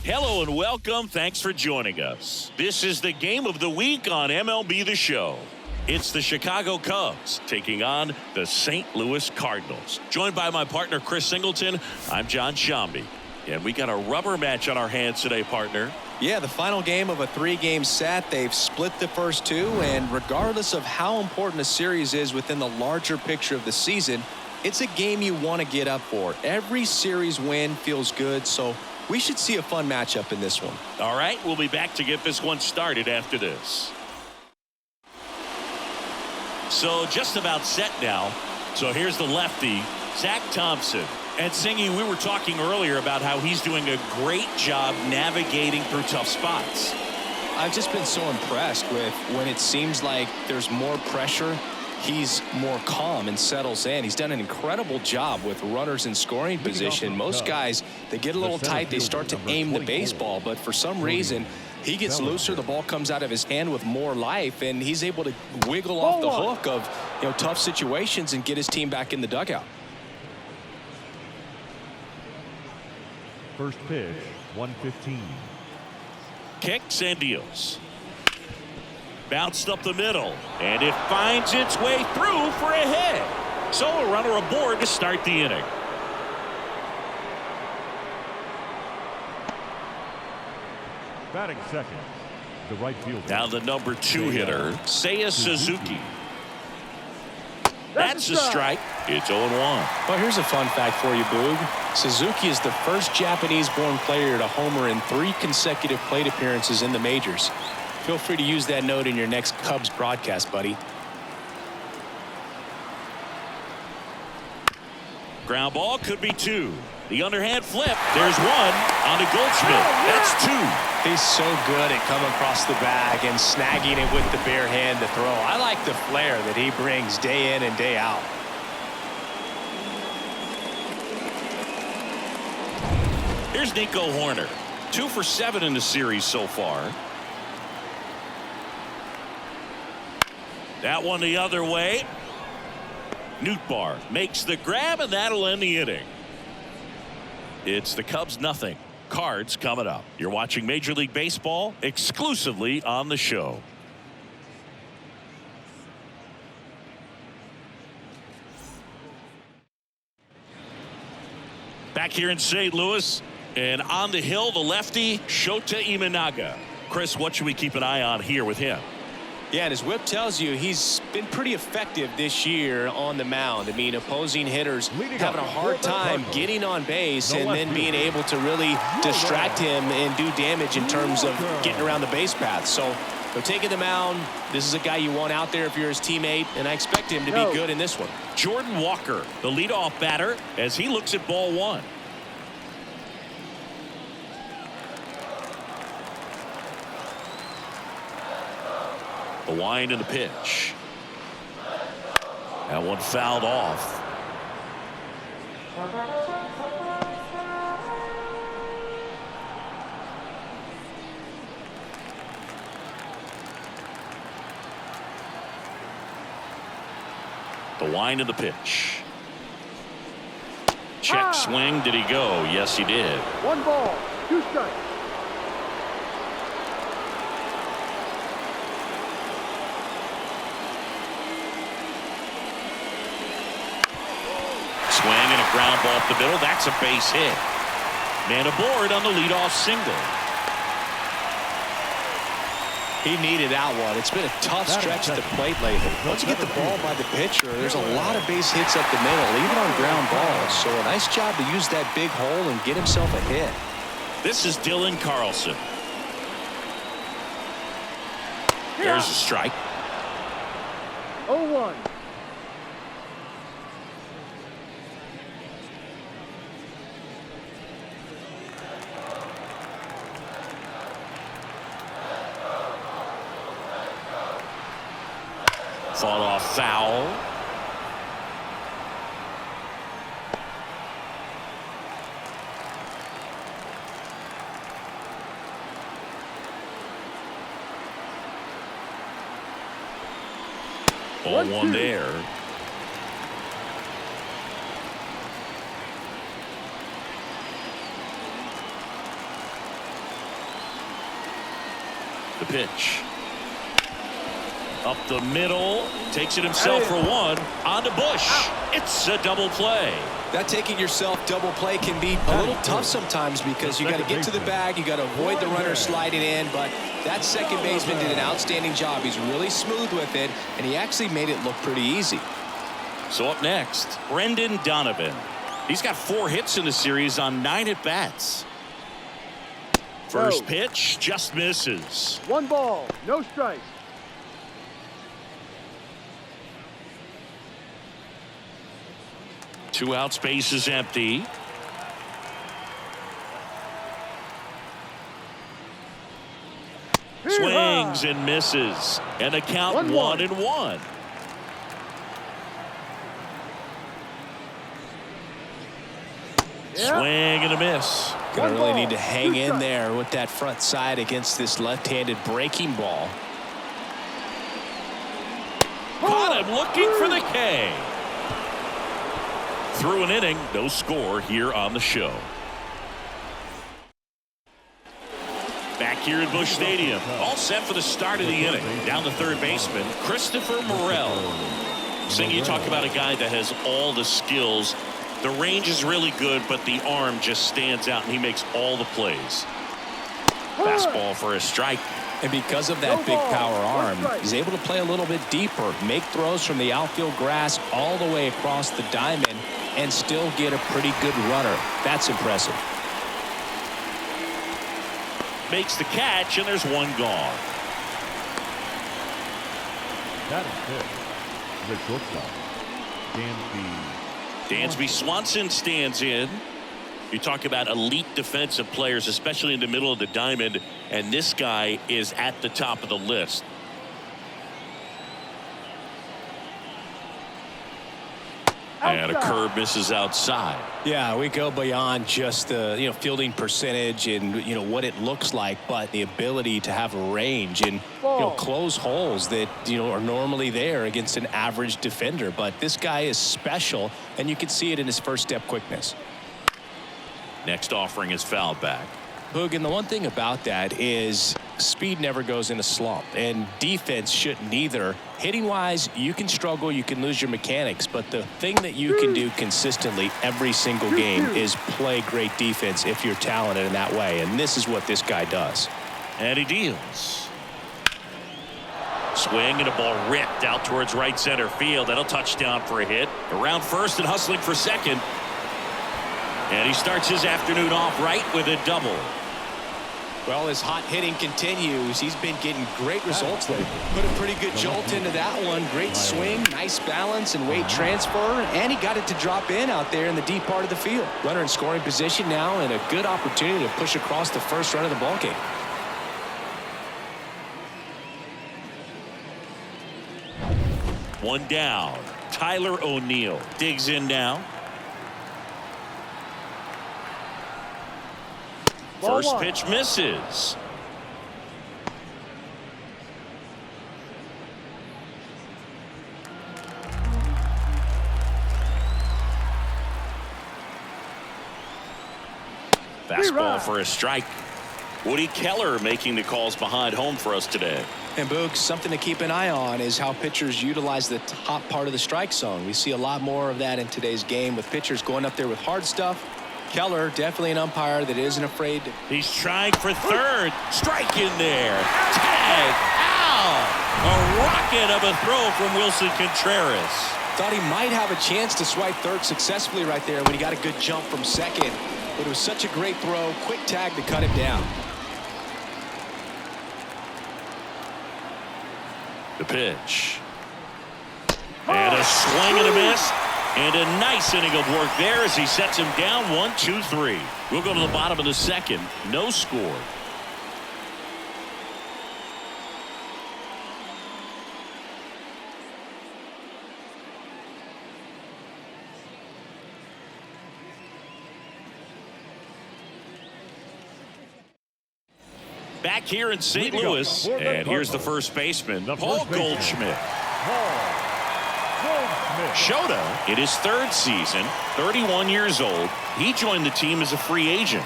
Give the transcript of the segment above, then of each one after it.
Hello and welcome. Thanks for joining us. This is the game of the week on MLB The Show. It's the Chicago Cubs taking on the St. Louis Cardinals. Joined by my partner, Chris Singleton, I'm John Shambi. And we got a rubber match on our hands today, partner. Yeah, the final game of a 3-game set. They've split the first two, and regardless of how important a series is within the larger picture of the season, it's a game you want to get up for. Every series win feels good, so we should see a fun matchup in this one. All right, we'll be back to get this one started after this. So just about set now. So here's the lefty, Zach Thompson. And Singy, we were talking earlier about how he's doing a great job navigating through tough spots. I've just been so impressed with when it seems like there's more pressure, he's more calm and settles in. He's done an incredible job with runners in scoring position. Most guys, they get a little tight, they start to aim the baseball, but for some reason, he gets looser, the ball comes out of his hand with more life, and he's able to wiggle off the hook of tough situations and get his team back in the dugout. First pitch, 1:15. Kicks and deals. Bounced up the middle, and it finds its way through for a hit. So a runner aboard to start the inning. Batting second, the right fielder. Now the number 2 hitter, Seiya Suzuki. That's a strike. It's 0-1. Well, here's a fun fact for you, Boog. Suzuki is the first Japanese-born player to homer in 3 consecutive plate appearances in the majors. Feel free to use that note in your next Cubs broadcast, buddy. Ground ball could be 2. The underhand flip. There's 1 on to Goldschmidt. That's 2. He's so good at coming across the bag and snagging it with the bare hand to throw. I like the flair that he brings day in and day out. Here's Nico Horner. 2 for 7 in the series so far. That one the other way. Nootbaar makes the grab, and that'll end the inning. It's the Cubs 0. Cards coming up. You're watching Major League Baseball exclusively on the show. Back here in St. Louis, and on the hill, the lefty, Shota Imanaga. Chris, what should we keep an eye on here with him? Yeah, and his whip tells you he's been pretty effective this year on the mound. I mean, opposing hitters having a hard time getting on base and then being able to really distract him and do damage in terms of getting around the base path. So they're taking the mound. This is a guy you want out there if you're his teammate, and I expect him to be good in this one. Jordan Walker, the leadoff batter, as he looks at ball 1. The wind and the pitch. That one fouled off. The wind and the pitch. Check swing. Did he go? Yes, he did. 1 ball, 2 strikes. Swing and a ground ball up the middle. That's a base hit. Man aboard on the leadoff single. He needed that one. It's been a tough stretch at the plate lately. Once you get the ball by the pitcher, there's a lot of base hits up the middle, even on ground balls. So a nice job to use that big hole and get himself a hit. This is Dylan Carlson. There's a strike. 0-1. Fought off foul. Ball 1 there. The pitch. Up the middle. Takes it himself for one. On to Bush. It's a double play. That taking yourself double play can be a little tough sometimes because you got to get to the bag, you got to avoid the runner sliding in, but that second baseman did an outstanding job. He's really smooth with it, and he actually made it look pretty easy. So up next, Brendan Donovan. He's got 4 hits in the series on 9 at-bats. First pitch just misses. 1 ball, no strikes. Two outs, base is empty. Swings and misses. And the count 1-1. Swing and a miss. Gonna really need to hang in there with that front side against this left-handed breaking ball. Caught him looking for the K. Through an inning, no score here on the show. Back here at Busch Stadium, all set for the start of the inning. Down the third baseman, Christopher Morel. Sing, you talk about a guy that has all the skills. The range is really good, but the arm just stands out, and he makes all the plays. Fastball for a strike. And because of that big power arm, he's able to play a little bit deeper, make throws from the outfield grass all the way across the diamond, and still get a pretty good runner. That's impressive. Makes the catch, and there's one gone. That is good. The shortstop, Dansby Swanson stands in. You talk about elite defensive players, especially in the middle of the diamond, and this guy is at the top of the list. And a curve misses outside. Yeah, we go beyond just the fielding percentage and what it looks like, but the ability to have a range and close holes that are normally there against an average defender. But this guy is special, and you can see it in his first step quickness. Next offering is fouled back. Boog, and the one thing about that is speed never goes in a slump, and defense shouldn't either. Hitting wise, you can struggle, you can lose your mechanics, but the thing that you can do consistently every single game is play great defense if you're talented in that way, and this is what this guy does. And he deals. Swing and a ball ripped out towards right center field. That'll touch down for a hit. Around first and hustling for second. And he starts his afternoon off right with a double. Well, his hot hitting continues. He's been getting great results lately. Put a pretty good jolt into that one. Great swing, nice balance and weight transfer. And he got it to drop in out there in the deep part of the field. Runner in scoring position now, and a good opportunity to push across the first run of the ballgame. One down. Tyler O'Neill digs in now. First pitch misses. Fastball for a strike. Woody Keller making the calls behind home for us today. And Boog, something to keep an eye on is how pitchers utilize the top part of the strike zone. We see a lot more of that in today's game with pitchers going up there with hard stuff. Keller, definitely an umpire that isn't afraid. He's trying for third. Strike in there. Tag. Ow! A rocket of a throw from Wilson Contreras. Thought he might have a chance to swipe third successfully right there when he got a good jump from second. But it was such a great throw. Quick tag to cut him down. The pitch. And a swing and a miss. And a nice inning of work there as he sets him down 1-2-3. We'll go to the bottom of the second. No score. Back here in St. Louis, and here's the first baseman, Paul Goldschmidt. Shota, in his third season, 31 years old. He joined the team as a free agent.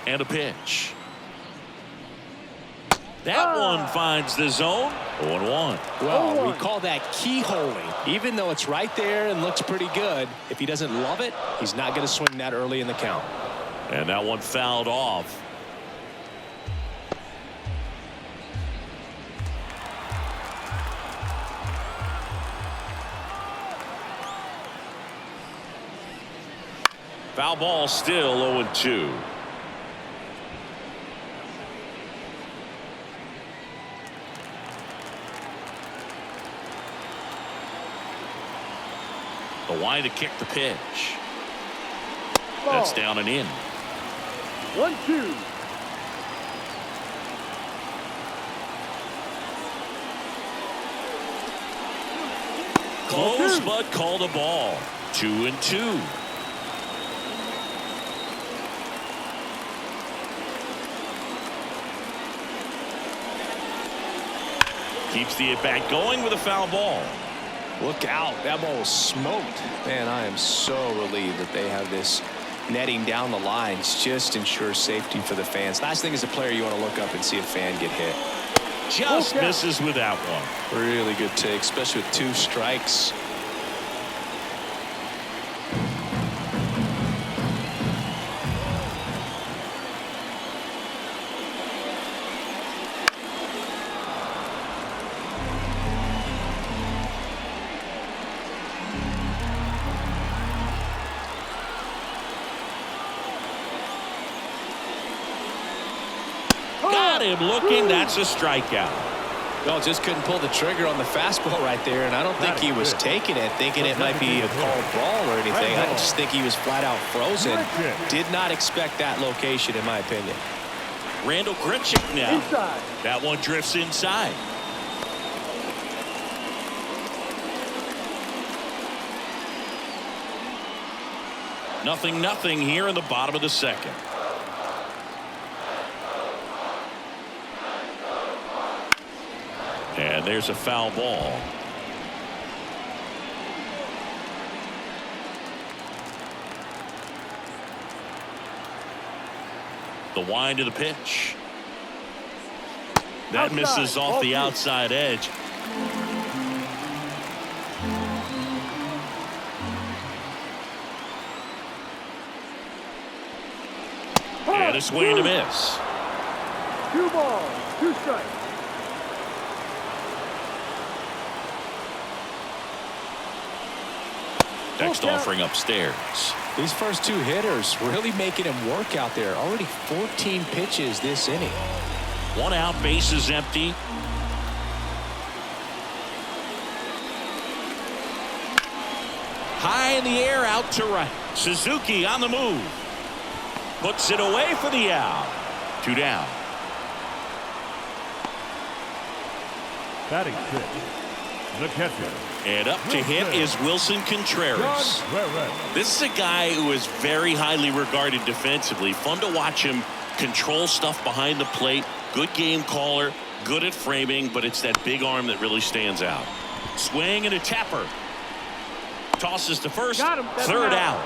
And a pitch. That one finds the zone. 0-1. Well, we call that keyholing. Even though it's right there and looks pretty good, if he doesn't love it, he's not going to swing that early in the count. And that one fouled off. Foul ball, still 0-2. The line to kick the pitch. That's down and in. 1-2. Close, but called a ball. 2-2. Keeps the at-bat going with a foul ball. Look out. That ball was smoked. Man, I am so relieved that they have this netting down the lines. Just ensures safety for the fans. Last thing as a player, you want to look up and see a fan get hit. Just misses with that one. Really good take, especially with 2 strikes. Got him looking. That's a strikeout. No, just couldn't pull the trigger on the fastball right there, and I don't think he was taking it, thinking it might be a called ball or anything. I just think he was flat out frozen. Did not expect that location, in my opinion. Randall Grichuk now. Inside. That one drifts inside. Nothing here in the bottom of the second. And there's a foul ball. The wind to the pitch. That misses off the outside edge. And a swing to miss. 2 balls, 2 strikes. Next offering upstairs. These first 2 hitters really making him work out there. Already 14 pitches this inning. 1 out, bases empty. High in the air, out to right. Suzuki on the move. Puts it away for the out. 2 down. Batting 6, the catcher. And up to hit is Wilson Contreras. This is a guy who is very highly regarded defensively. Fun to watch him control stuff behind the plate. Good game caller, good at framing, but it's that big arm that really stands out. Swing and a tapper. Tosses to first, third out.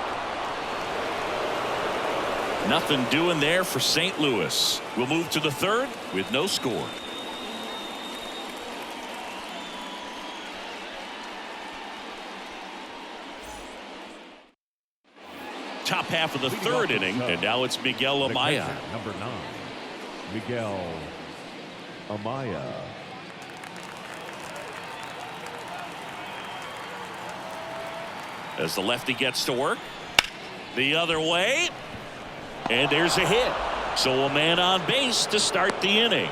Nothing doing there for St. Louis. We'll move to the third with no score. Top half of the third inning, and now it's Miguel Amaya. Number 9, Miguel Amaya. As the lefty gets to work. The other way. And there's a hit. So a man on base to start the inning.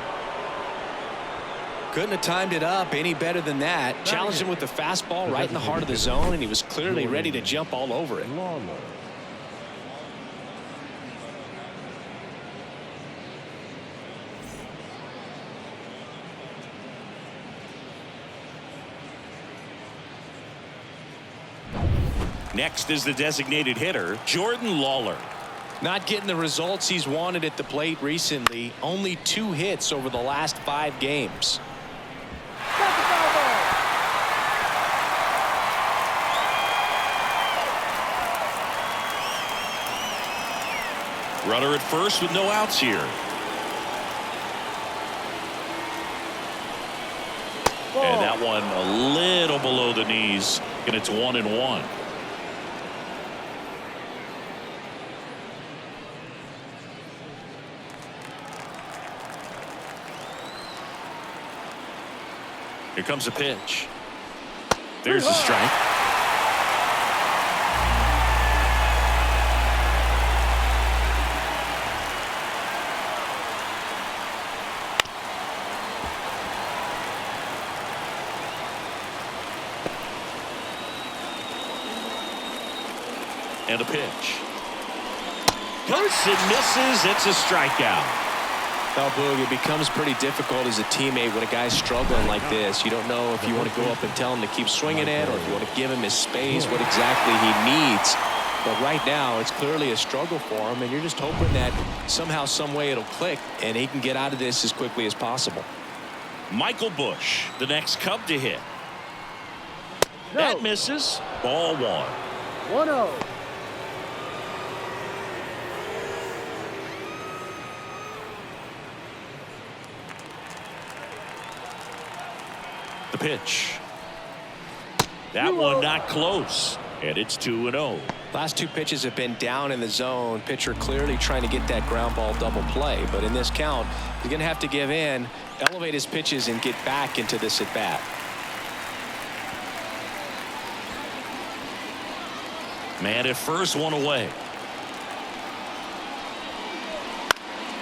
Couldn't have timed it up any better than that. Challenged him with the fastball right in the heart of the zone, and he was clearly ready to jump all over it. Next is the designated hitter, Jordan Lawler. Not getting the results he's wanted at the plate recently. Only 2 hits over the last 5 games. Runner at first with no outs here. And that one a little below the knees, and it's 1-1. Here comes a pitch. There's the strike. And a pitch. Cuts and misses. It's a strikeout. Well, Boog, it becomes pretty difficult as a teammate when a guy's struggling like this. You don't know if you want to go up and tell him to keep swinging it, or if you want to give him his space, what exactly he needs. But right now, it's clearly a struggle for him, and you're just hoping that somehow, some way it'll click, and he can get out of this as quickly as possible. Michael Busch, the next Cub to hit. That misses. Ball 1. 1-0. The pitch. That one not close, and it's 2-0. Last two pitches have been down in the zone. Pitcher clearly trying to get that ground ball double play, but in this count, he's going to have to give in, elevate his pitches, and get back into this at bat. Man at first, one away.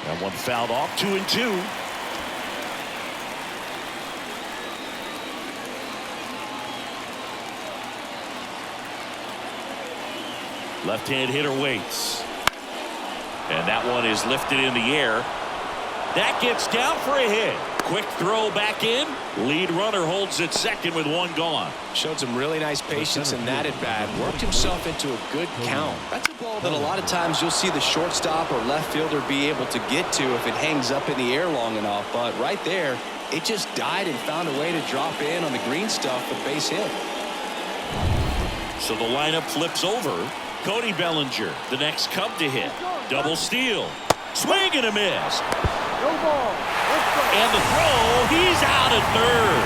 That one fouled off. 2-2. Left-hand hitter waits. And that one is lifted in the air. That gets down for a hit. Quick throw back in. Lead runner holds at second with one gone. Showed some really nice patience in that at bat. Worked himself into a good count. That's a ball that a lot of times you'll see the shortstop or left fielder be able to get to if it hangs up in the air long enough. But right there, it just died and found a way to drop in on the green stuff for the base hit. So the lineup flips over. Cody Bellinger, the next Cub to hit. Double steal. Swing and a miss. No ball. And the throw, he's out at third.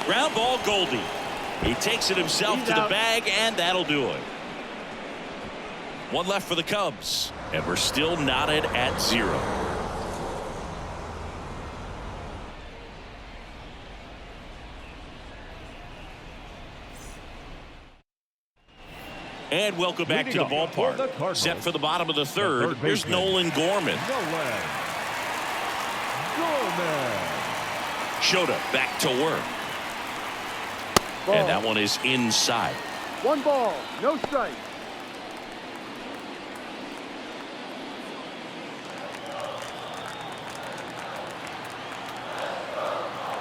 Ground ball, Goldie. He takes it himself to the bag, and that'll do it. One left for the Cubs, and we're still knotted at 0. And welcome back to the ballpark. Set for the bottom of the third. Here's Nolan Gorman. Shota back to work. And that one is inside. 1 ball, no strike.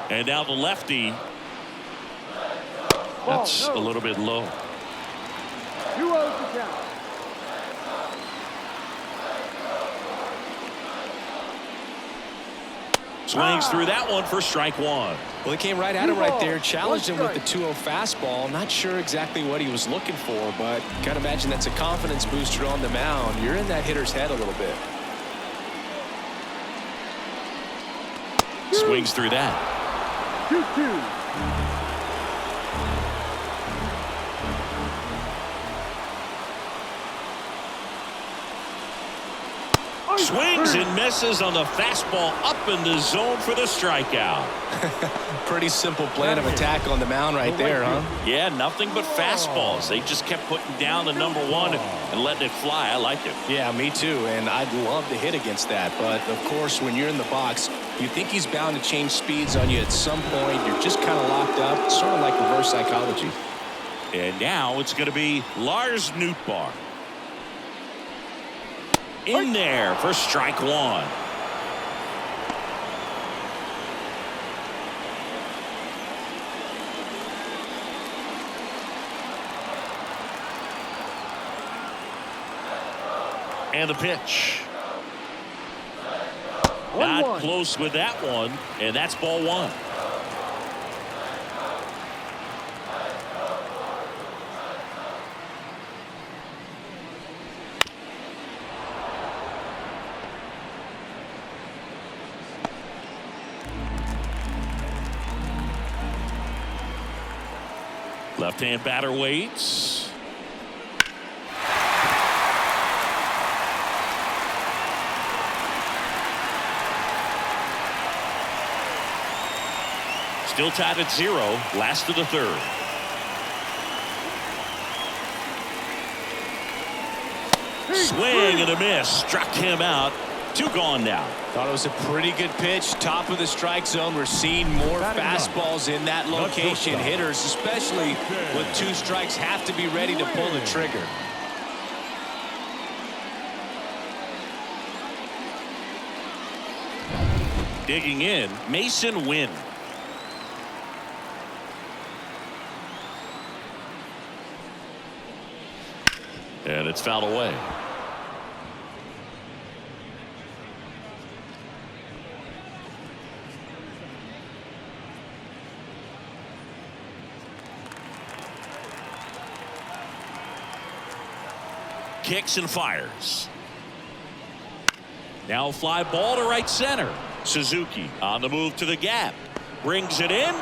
And now the lefty. That's a little bit low. 2-0 to count. Swings through that one for strike 1. Well, he came right at him right there, challenged him with the 2-0 fastball. Not sure exactly what he was looking for, but gotta imagine that's a confidence booster on the mound. You're in that hitter's head a little bit. Swings through that. 2-2. Swings and misses on the fastball up in the zone for the strikeout. Pretty simple plan of attack on the mound right there, huh? Yeah, nothing but fastballs. They just kept putting down the number 1 and letting it fly. I like it. Yeah, me too, and I'd love to hit against that. But, of course, when you're in the box, you think he's bound to change speeds on you at some point. You're just kind of locked up, sort of like reverse psychology. And now it's going to be Lars Nootbaar. In there for strike 1. And the pitch. Not 1-1. close with that one, and that's ball one. Left-hand batter waits. Still tied at 0, last of the third. Swing and a miss. Struck him out. 2 gone now. Thought it was a pretty good pitch. Top of the strike zone. We're seeing more fastballs in that location. Hitters, especially with 2 strikes, have to be ready to pull the trigger. Digging in, Mason Wynn. And it's fouled away. Kicks and fires. Now fly ball to right center. Suzuki on the move to the gap. Brings it in.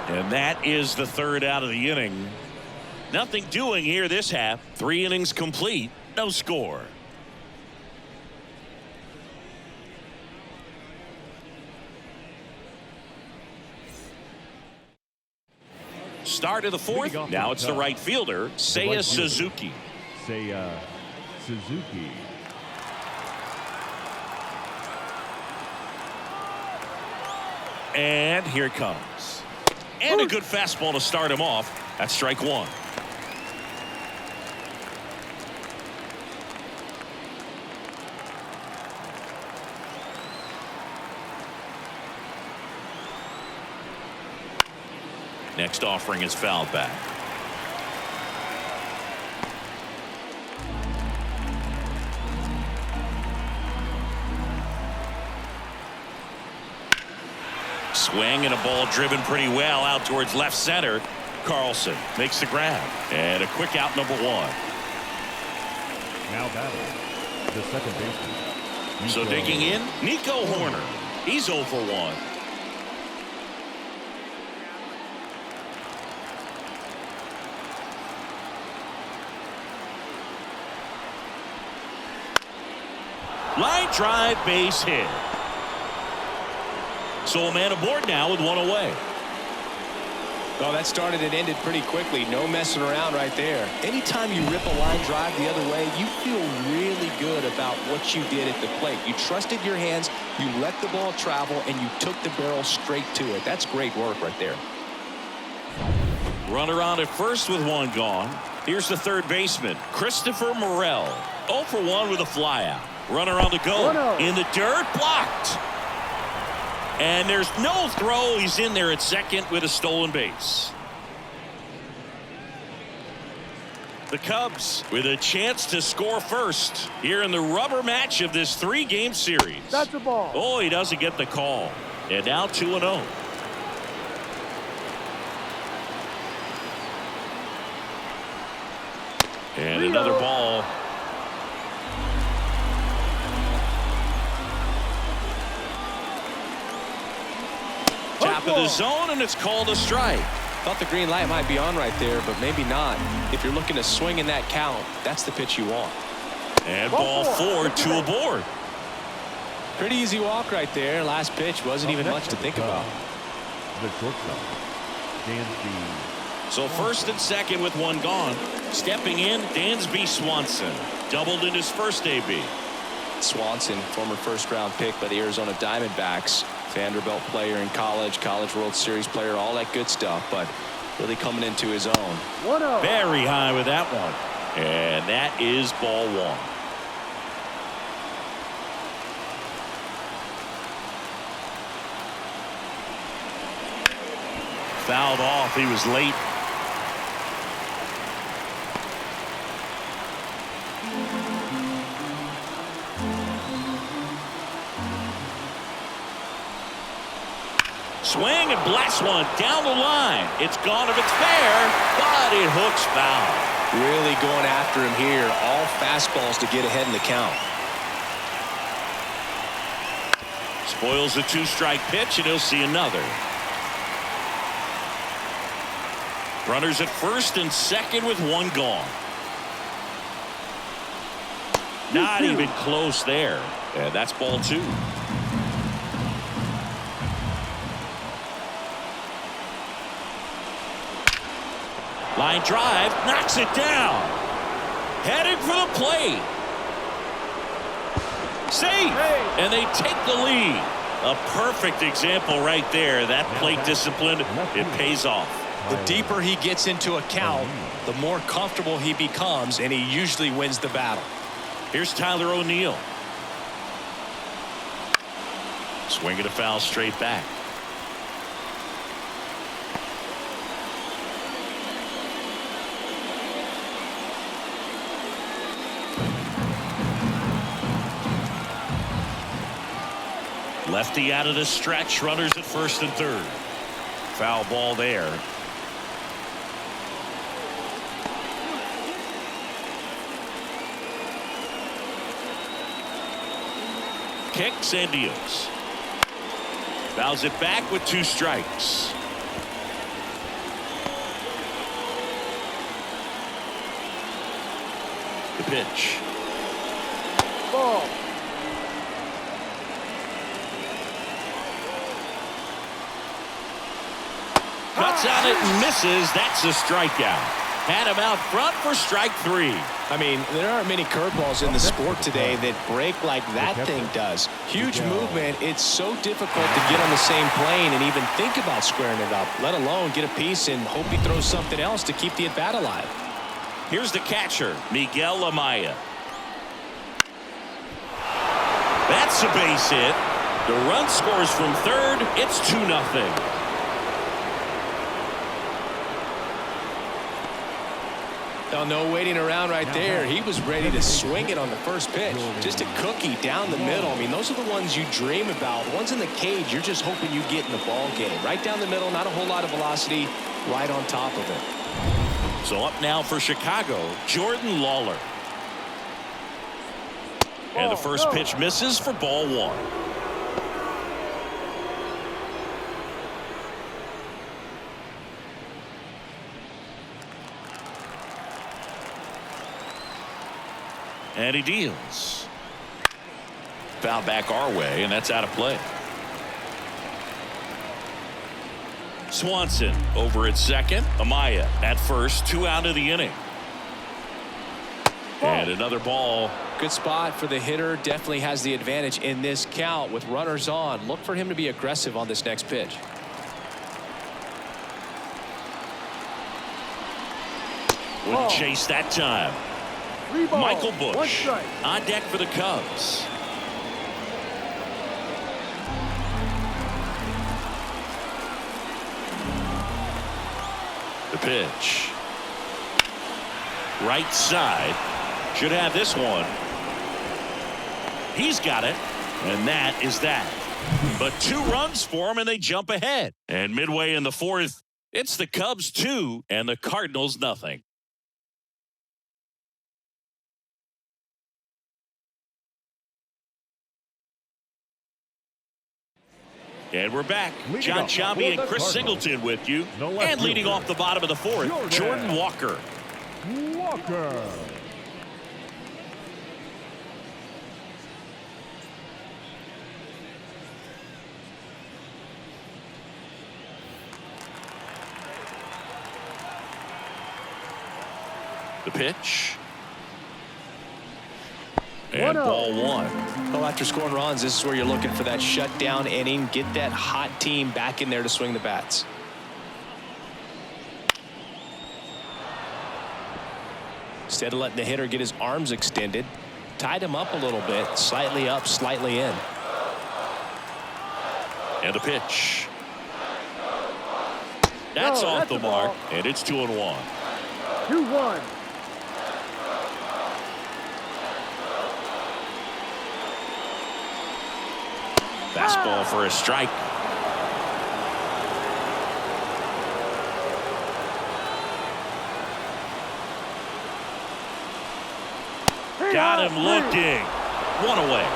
And that is the third out of the inning. Nothing doing here this half. 3 innings complete. No score. Start of the fourth. Now it's the right fielder, Seiya Suzuki. Seiya Suzuki. And here it comes. And a good fastball to start him off. That's strike 1. Next offering is fouled back. Swing and a ball driven pretty well out towards left center. Carlson makes the grab. And a quick out, number 1. Now batting the second baseman. So digging in, Nico Horner. He's 0 for 1. Line drive, base hit. So a man aboard now with 1 away. Well, that started and ended pretty quickly. No messing around right there. Anytime you rip a line drive the other way, you feel really good about what you did at the plate. You trusted your hands, you let the ball travel, and you took the barrel straight to it. That's great work right there. Runner on at first with 1 gone. Here's the third baseman, Christopher Morel. 0 for 1 with a flyout. Runner on the go. 1-0. In the dirt, blocked. And there's no throw. He's in there at second with a stolen base. The Cubs with a chance to score first here in the rubber match of this 3-game series. That's a ball. Oh, he doesn't get the call. And now 2-0. And another ball. Top of the zone, and it's called a strike. Thought the green light might be on right there, but maybe not. If you're looking to swing in that count, that's the pitch you want. And ball 4, 2 aboard. Pretty easy walk right there. Last pitch wasn't even much to think about. The shortstop, Dansby. So first and second with 1 gone. Stepping in, Dansby Swanson. Doubled in his first AB. Swanson, former first-round pick by the Arizona Diamondbacks. Vanderbilt player in college, College World Series player, all that good stuff, but really coming into his own. 1-0. Very high with that one. And that is ball 1. Fouled off. He was late. Swing and blast one down the line. It's gone if it's fair, but it hooks foul. Really going after him here. All fastballs to get ahead in the count. Spoils the 2-strike pitch, and he'll see another. Runners at first and second with one gone. Not even close there. And that's ball 2. Line drive, knocks it down. Heading for the plate. Safe. And they take the lead. A perfect example right there. That plate discipline, it pays off. The deeper he gets into a count, the more comfortable he becomes, and he usually wins the battle. Here's Tyler O'Neill. Swinging a foul straight back. Lefty out of the stretch. Runners at first and third. Foul ball there. Kicks and deals. Fouls it back with 2 strikes. The pitch. Ball. Cuts out it and misses. That's a strikeout. Had him out front for strike 3. I mean, there aren't many curveballs in the sport today that break like that thing does. Huge movement. It's so difficult to get on the same plane and even think about squaring it up, let alone get a piece and hope he throws something else to keep the at-bat alive. Here's the catcher, Miguel Amaya. That's a base hit. The run scores from third. It's 2-0. Oh, no waiting around right there. He was ready to swing it on the first pitch. Just a cookie down the middle. I mean, those are the ones you dream about. Ones in the cage, you're just hoping you get in the ball game. Right down the middle, not a whole lot of velocity, right on top of it. So up now for Chicago, Jordan Lawler. And the first pitch misses for ball 1. And he deals. Foul back our way, and that's out of play. Swanson over at second. Amaya at first. 2 out of the inning. And another ball. Good spot for the hitter. Definitely has the advantage in this count with runners on. Look for him to be aggressive on this next pitch. Wouldn't chase that time. Michael Busch on deck for the Cubs. The pitch. Right side. Should have this one. He's got it. And that is that. But 2 runs for him and they jump ahead. And midway in the 4th, it's the Cubs 2 and the Cardinals nothing. And we're back. John Chambi and Chris Singleton with you. And leading off the bottom of the 4th, Jordan Walker. The pitch. And ball 1. Well, after scoring runs, this is where you're looking for that shutdown inning. Get that hot team back in there to swing the bats. Instead of letting the hitter get his arms extended, tied him up a little bit, slightly up, slightly in. And the pitch. That's off the mark, and it's 2-1. 2-1. Fastball for a strike. Got him looking. One away.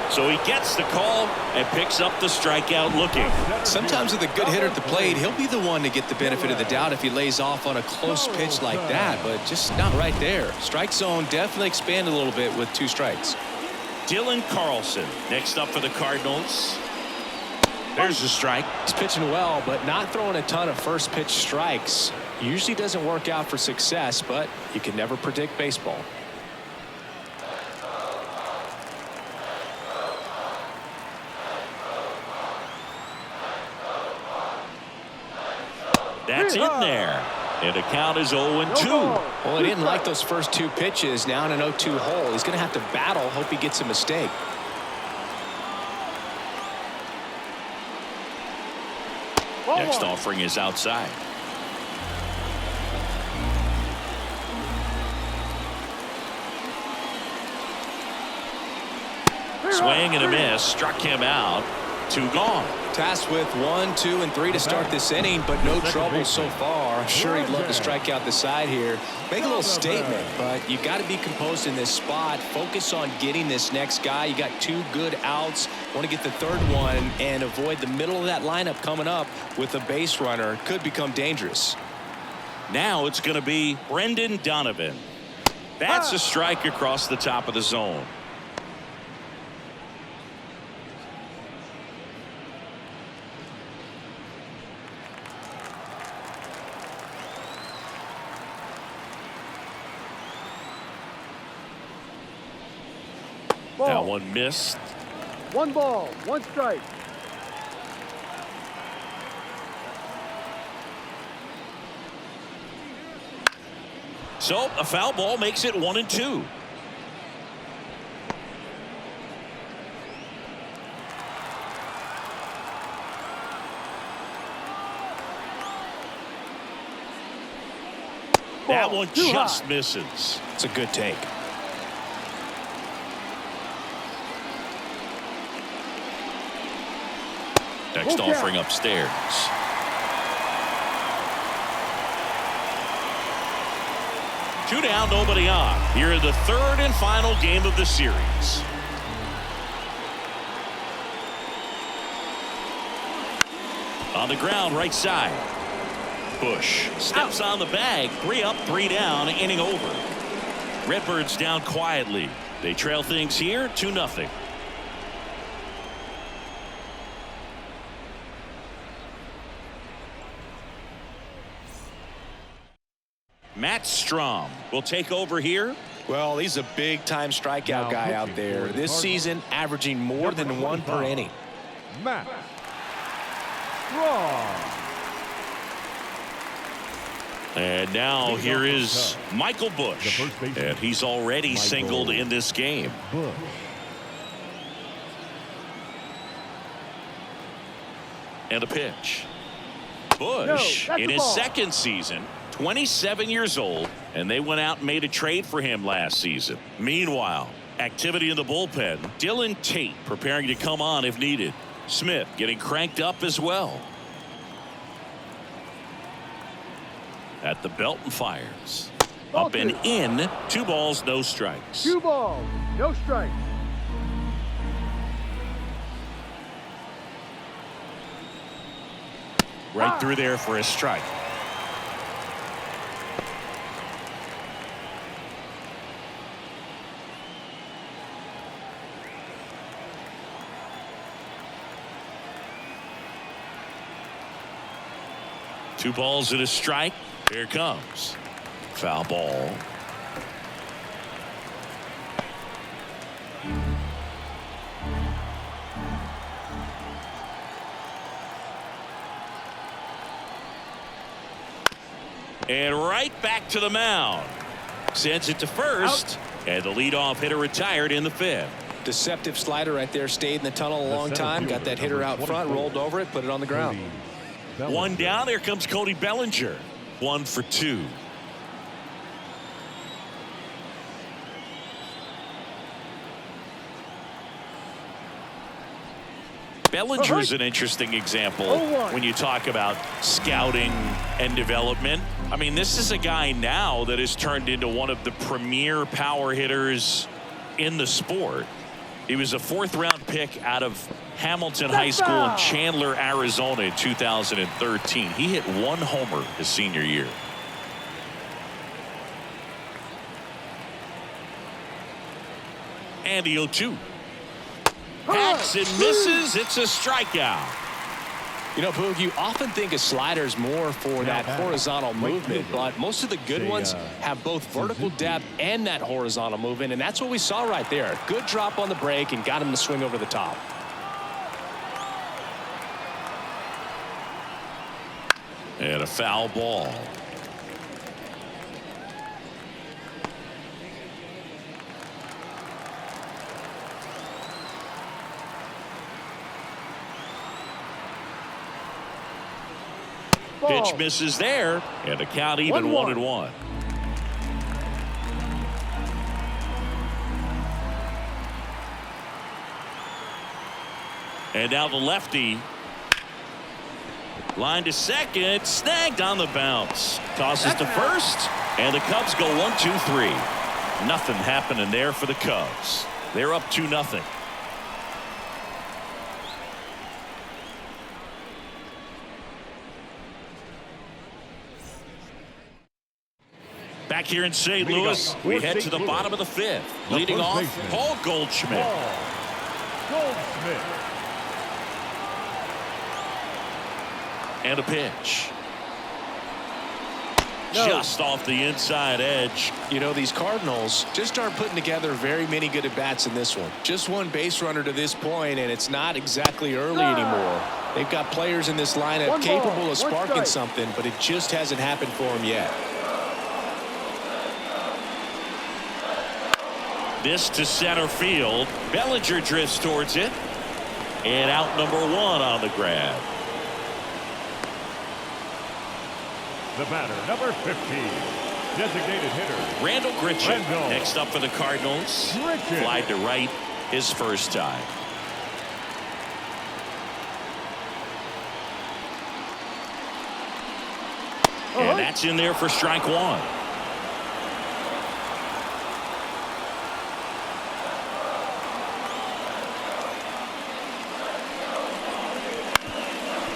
So he gets the call and picks up the strikeout looking. Sometimes with a good hitter at the plate, he'll be the one to get the benefit of the doubt if he lays off on a close pitch like that, but just not right there. Strike zone definitely expanded a little bit with 2 strikes. Dylan Carlson next up for the Cardinals. There's the strike. He's pitching well, but not throwing a ton of first pitch strikes. Usually doesn't work out for success, but you can never predict baseball. That's in there. And the count is 0-2. Well, he didn't like those first 2 pitches. Now in an 0-2 hole. He's going to have to battle. Hope he gets a mistake. Next offering is outside. Swing and a miss. Struck him out. 2 gone. Tasked with 1, 2, and 3 to start this inning, but no trouble so far. I'm sure he'd love to strike out the side here. Make a little statement, but you got to be composed in this spot. Focus on getting this next guy. You got 2 good outs. Want to get the 3rd one and avoid the middle of that lineup coming up with a base runner. Could become dangerous. Now it's going to be Brendan Donovan. That's a strike across the top of the zone. That one missed. 1 ball, 1 strike. So a foul ball makes it 1-2. That one just misses. It's a good take. Next offering upstairs. Two down, nobody on. Here in the 3rd and final game of the series. On the ground, right side. Bush steps on the bag. 3 up, 3 down, inning over. Redbirds down quietly. They trail things here 2-0. Matt Strom will take over here. Well, he's a big-time strikeout guy out there. This season, averaging more than 1 per inning. Matt Strom. And now here is Michael Bush. And he's already singled in this game. Bush. And a pitch. Bush in his 2nd season. 27 years old, and they went out and made a trade for him last season. Meanwhile, activity in the bullpen. Dylan Tate preparing to come on if needed. Smith getting cranked up as well. At the belt and fires. Up and in. 2 balls, no strikes. 2 balls, no strikes. Right through there for a strike. Two balls and a strike. Here it comes. Foul ball. And right back to the mound. Sends it to first. And the leadoff hitter retired in the 5th. Deceptive slider right there. Stayed in the tunnel a long time. Got that hitter out front. Rolled over it. Put it on the ground. 1 down. Here comes Cody Bellinger. 1 for 2. Bellinger's an interesting example when you talk about scouting and development. I mean, this is a guy now that has turned into one of the premier power hitters in the sport. He was a 4th-round pick out of Hamilton High School in Chandler, Arizona in 2013. He hit 1 homer his senior year. And the 0-2. Hacks and misses. It's a strikeout. You know, Boog, you often think a slider is more for that horizontal movement, but most of the good ones have both vertical depth and that horizontal movement, and that's what we saw right there. Good drop on the break and got him to swing over the top. And a foul ball. Pitch misses there, and the count even 1-1. And now the lefty. Line to second, snagged on the bounce. Tosses to first, and the Cubs go 1-2-3. Nothing happening there for the Cubs. They're up 2-0. Back here in St. Louis, we head to the bottom of the 5th. Leading off, Paul Goldschmidt. And a pitch. Just off the inside edge. You know, these Cardinals just aren't putting together very many good at-bats in this one. Just one base runner to this point, and it's not exactly early anymore. They've got players in this lineup capable of sparking something, but it just hasn't happened for them yet. This to center field. Bellinger drifts towards it. And out number 1 on the grab. The batter, number 15, designated hitter Randall Grichuk next up for the Cardinals. Flied to right his first time. And that's in there for strike 1.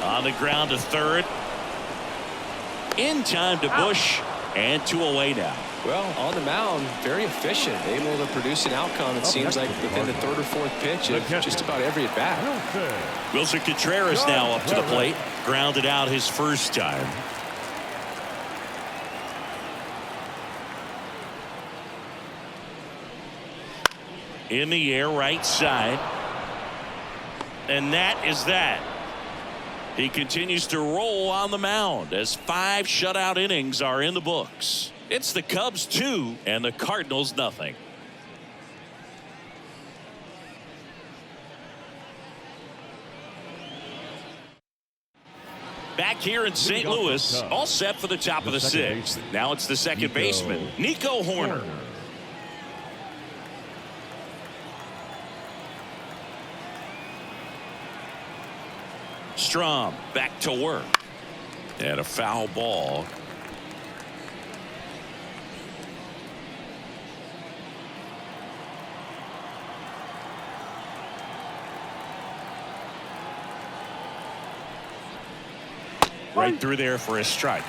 On the ground to third. In time to Bush, and 2 away now. Well, on the mound, very efficient, able to produce an outcome, it seems like, within the 3rd or 4th pitch of just about every at-bat. Wilson Contreras now up to the plate. Grounded out his first time. In the air, right side. And that is that. He continues to roll on the mound as 5 shutout innings are in the books. It's the Cubs 2 and the Cardinals nothing. Back here in St. Louis, all set for the top of the 6th. Now it's the second baseman, Nico Horner. Strom back to work. And a foul ball. Right through there for a strike.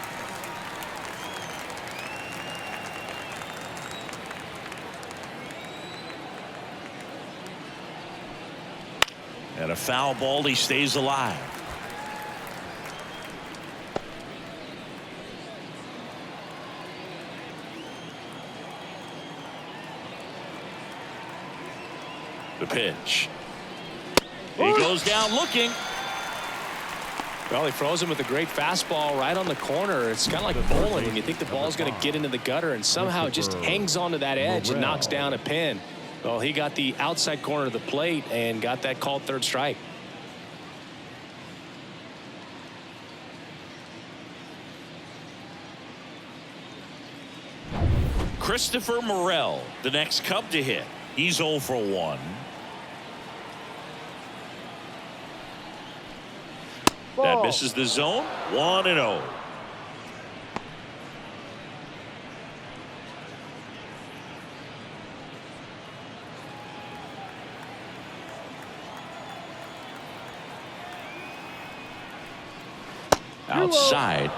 And a foul ball. He stays alive. The pitch. He goes down looking. Well, he froze him with a great fastball right on the corner. It's kind of like bowling when you think the ball's going to get into the gutter and somehow it just hangs onto that edge and knocks down a pin. Well, he got the outside corner of the plate and got that called 3rd strike. Christopher Morel, the next Cub to hit. He's 0 for 1. That misses the zone. 1-0. outside.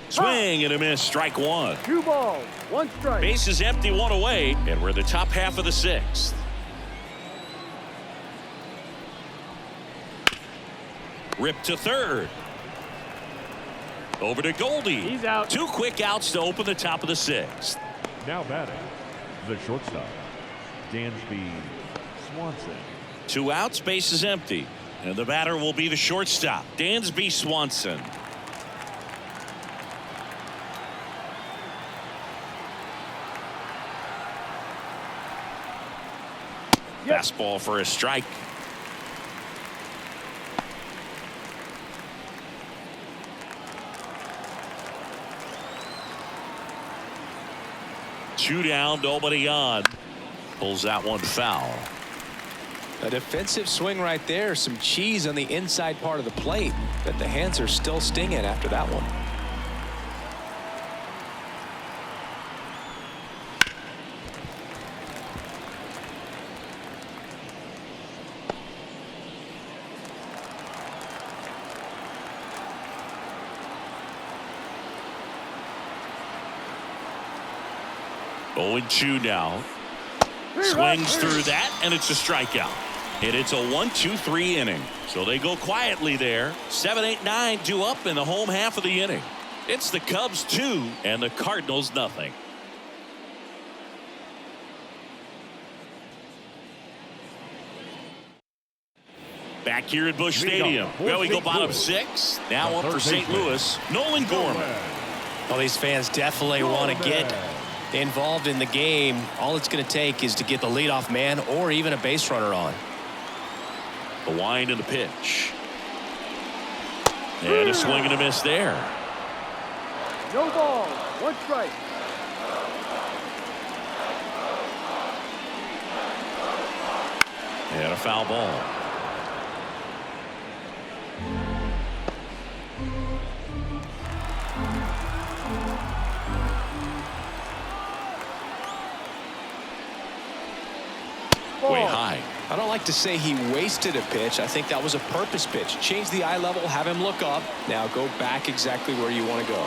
Swing and a miss. Strike one. 2 balls, 1 strike. Base is empty, 1 away, and we're in the top half of the 6th. Rip to third. Over to Goldie. He's out. 2 quick outs to open the top of the 6th. Now batting, the shortstop, Dansby Swanson. 2 outs, base is empty, and the batter will be the shortstop, Dansby Swanson. Yep. Fastball for a strike. Two down, nobody on. Pulls that one foul. A defensive swing right there. Some cheese on the inside part of the plate, but the hands are still stinging after that one. Oh, 0-2 now. Swings through that, and it's a strikeout. And it's a 1-2-3 inning. So they go quietly there. 7, 8, 9 due up in the home half of the inning. It's the Cubs 2 and the Cardinals nothing. Back here at Busch Stadium. Well, we go bottom 6. Now up for St. Louis, Nolan Gorman. Well, these fans definitely want to get involved in the game. All it's going to take is to get the leadoff man or even a base runner on. The wind and the pitch. And a swing and a miss there. No balls, 1 strike. And a foul ball. Way high. I don't like to say he wasted a pitch. I think that was a purpose pitch. Change the eye level, have him look up. Now go back exactly where you want to go.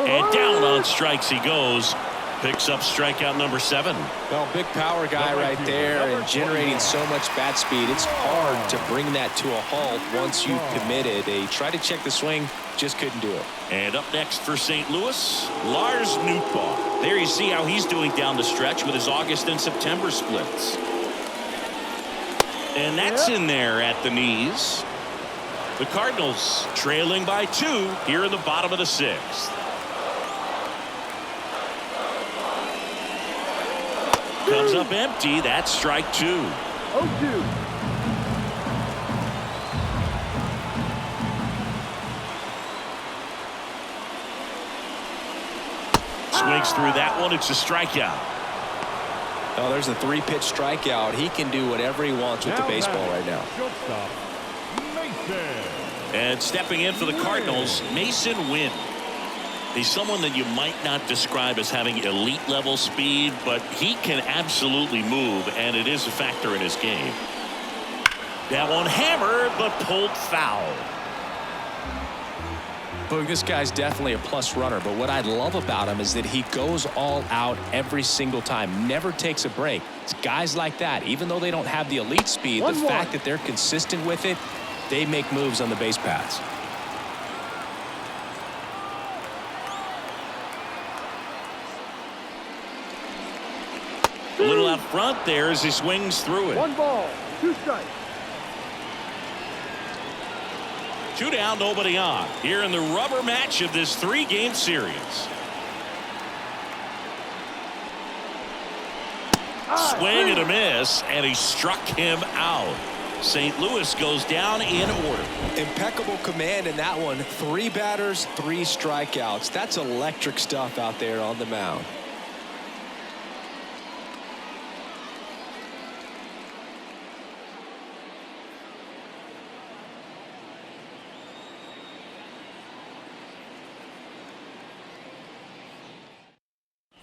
And down on strikes he goes. Picks up strikeout number 7. Well, big power guy right there and generating so much bat speed. It's hard to bring that to a halt once you've committed. They tried to check the swing, just couldn't do it. And up next for St. Louis, Lars Nootbaar. There you see how he's doing down the stretch with his August and September splits. And that's in there at the knees. The Cardinals trailing by 2 here in the bottom of the 6th. Comes up empty. That's strike 2. 0-2. Swings through that one. It's a strikeout. Oh, there's a 3-pitch strikeout. He can do whatever he wants with the baseball right now. Shortstop, Mason. And stepping in for the Cardinals, Mason Wynn. He's someone that you might not describe as having elite level speed, but he can absolutely move, and it is a factor in his game. That one hammered, but pulled foul. Boog, this guy's definitely a plus runner, but what I love about him is that he goes all out every single time, never takes a break. It's guys like that, even though they don't have the elite speed, the fact that they're consistent with it, they make moves on the base paths. A little out front there as he swings through it. 1 ball, 2 strikes. 2 down, nobody on. Here in the rubber match of this 3-game series. Swing and a miss, and he struck him out. St. Louis goes down in order. Impeccable command in that one. 3 batters, 3 strikeouts. That's electric stuff out there on the mound.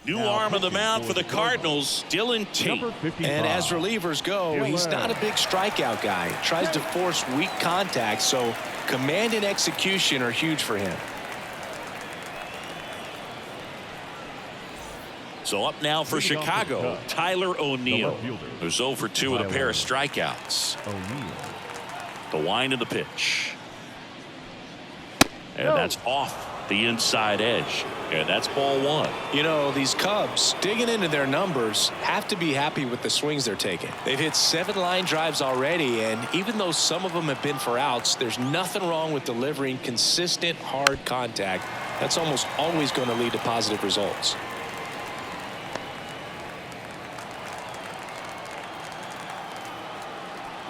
New Now arm of the pitching mound for for the the Cardinals, Dylan Tate. Number 55. And as relievers go, he's not a big strikeout guy. Tries to force weak contact, so command and execution are huge for him. So up now for Leading off the Chicago, Cubs, Tyler O'Neill, left fielder, who's 0 for 2 with a pair of strikeouts. O'Neill. The wind of the pitch. And No. that's off the inside edge. And that's ball 1. You know, these Cubs, digging into their numbers, have to be happy with the swings they're taking. They've hit 7 line drives already, and even though some of them have been for outs, there's nothing wrong with delivering consistent, hard contact. That's almost always going to lead to positive results.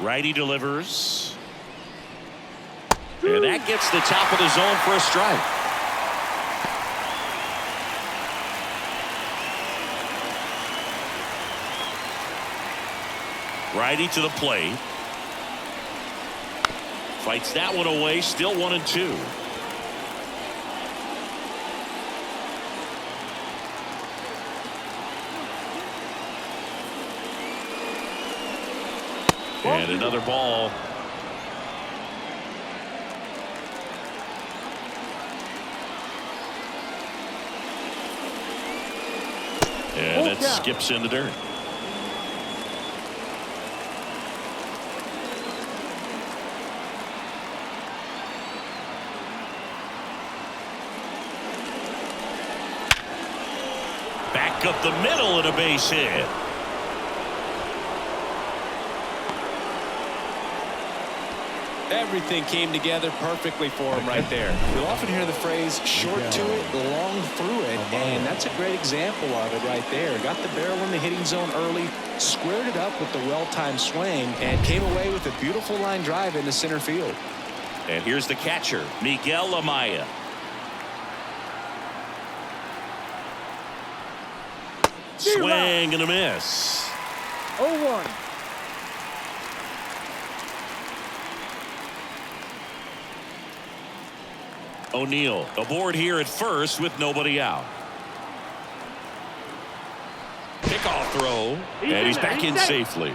Righty delivers. And that gets the top of the zone for a strike. Righty to the plate. Fights that one away. Still 1-2. And another ball. And it skips in the dirt. Back up the middle and a base hit. Everything came together perfectly for him right there. You'll often hear the phrase short to it, long through it, and that's a great example of it right there. Got the barrel in the hitting zone early, squared it up with the well-timed swing, and came away with a beautiful line drive into center field. And here's the catcher, Miguel Amaya. Swing and a miss. 0-1. O'Neill aboard here at first with nobody out. Pickoff throw, and he's back in safely.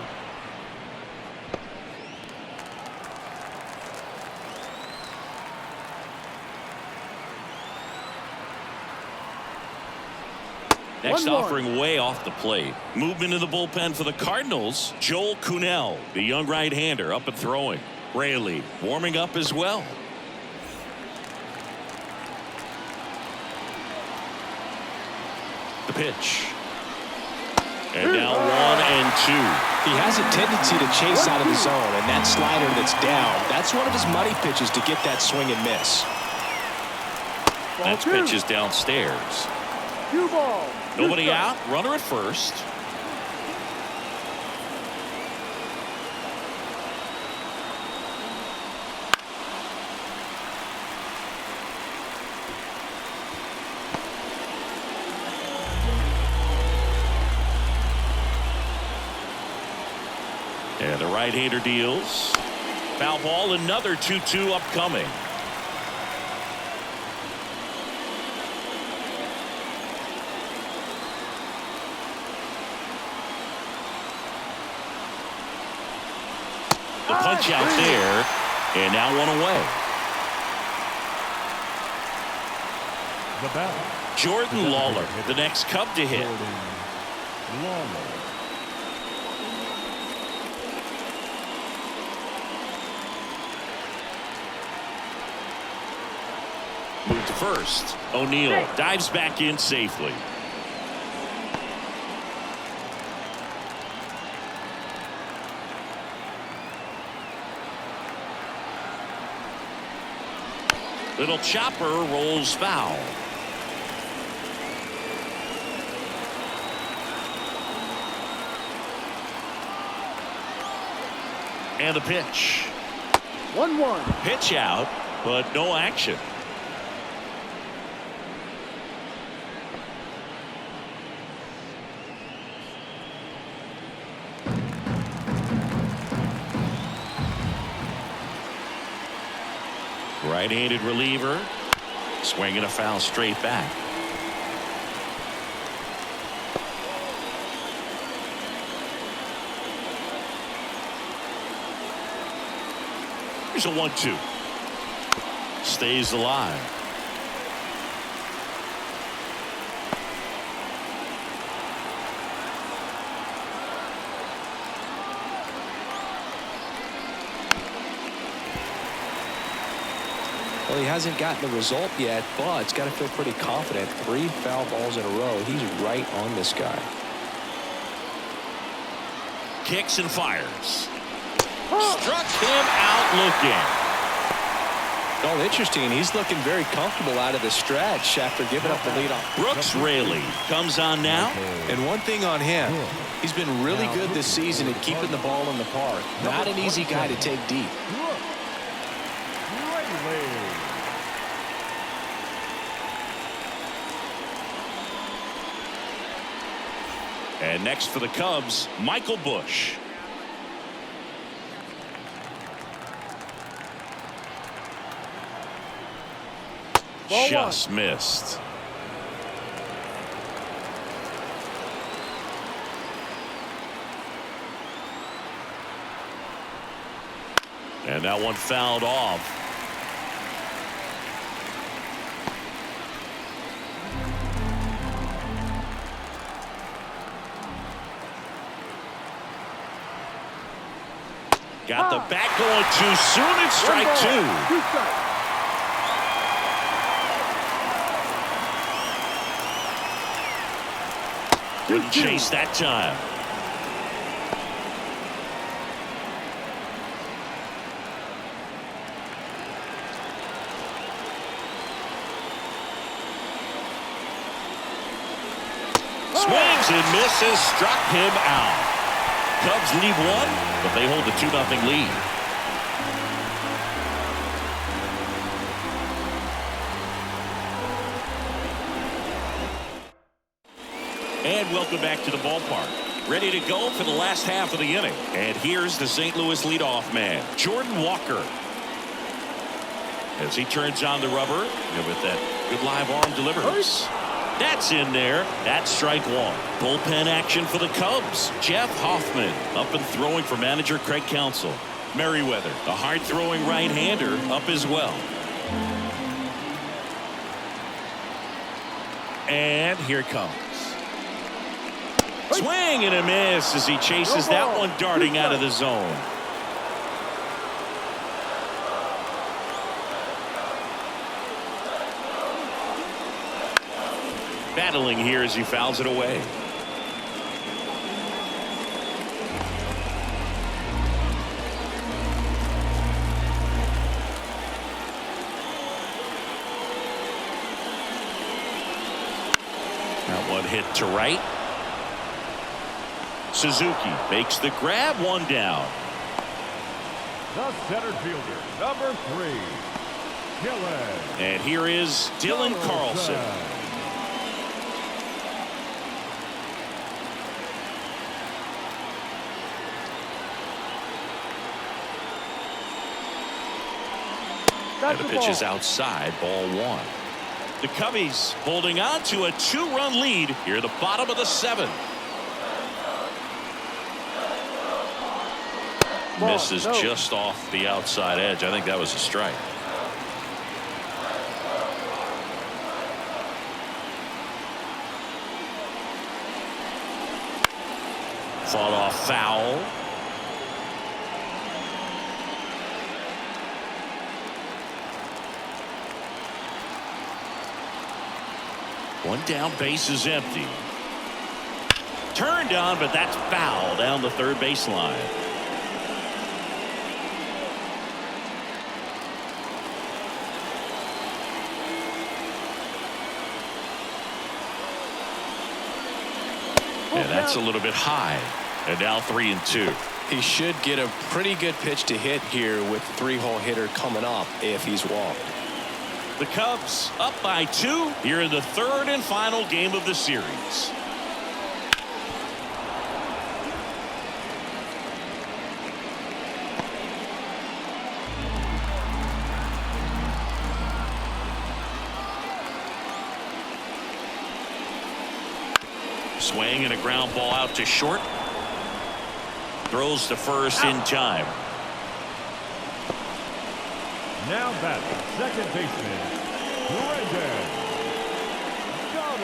Next offering way off the plate. Movement in the bullpen for the Cardinals. Joel Kuhnel, the young right-hander, up and throwing. Raley warming up as well. The pitch. And now 1-2. He has a tendency to chase out of the zone, and that slider that's down, that's one of his money pitches to get that swing and miss. That pitch is downstairs. 2 balls. Nobody out. Runner at first. And the right-hander deals. Foul ball, another 2-2 upcoming. The punch out there, and now 1 away. The batter, Jordan Lawler, the next Cub to hit. Jordan Lawler. Move to first. O'Neill dives back in safely. Little chopper rolls foul. And the pitch. 1-1. Pitch out, but no action. Right-handed reliever. Swinging a foul straight back. Here's a 1-2. Stays alive. Well, he hasn't gotten the result yet, but he's got to feel pretty confident. 3 foul balls in a row. He's right on this guy. Kicks and fires. Struck him out looking. Oh, interesting. He's looking very comfortable out of the stretch after giving up the lead on. Brooks Raley comes on now. And one thing on him, he's been really good this season at keeping the ball in the park. Not an easy guy to take deep. And next for the Cubs, Michael Bush. Just missed. And that one fouled off. Got the bat going too soon. It's strike 2. Couldn't chase that time. Swings and misses. Struck him out. Cubs lead 1, but they hold the 2-0 lead. And welcome back to the ballpark. Ready to go for the last half of the inning. And here's the St. Louis leadoff man, Jordan Walker. As he turns on the rubber, and with that good live arm delivers. That's in there. That's strike 1. Bullpen action for the Cubs. Jeff Hoffman up and throwing for manager Craig Counsell. Merriweather, the hard-throwing right-hander, up as well. And here it comes. Swing and a miss as he chases that one darting out of the zone. Battling here as he fouls it away. That one hit to right. Suzuki makes the grab, 1 down. The center fielder, number 3, Dylan. And here is Dylan Carlson. And the pitch is outside, ball 1. The Cubbies holding on to a 2-run lead here at the bottom of the 7th. Misses just off the outside edge. I think that was a strike. Fought off foul. One down, base is empty. Turned on, but that's foul down the third baseline. And that's a little bit high. And now 3-2. He should get a pretty good pitch to hit here with 3-hole hitter coming up if he's walked. The Cubs up by 2 here in the 3rd and final game of the series. Swing and a ground ball out to short. Throws to first in time. Now batting, second baseman,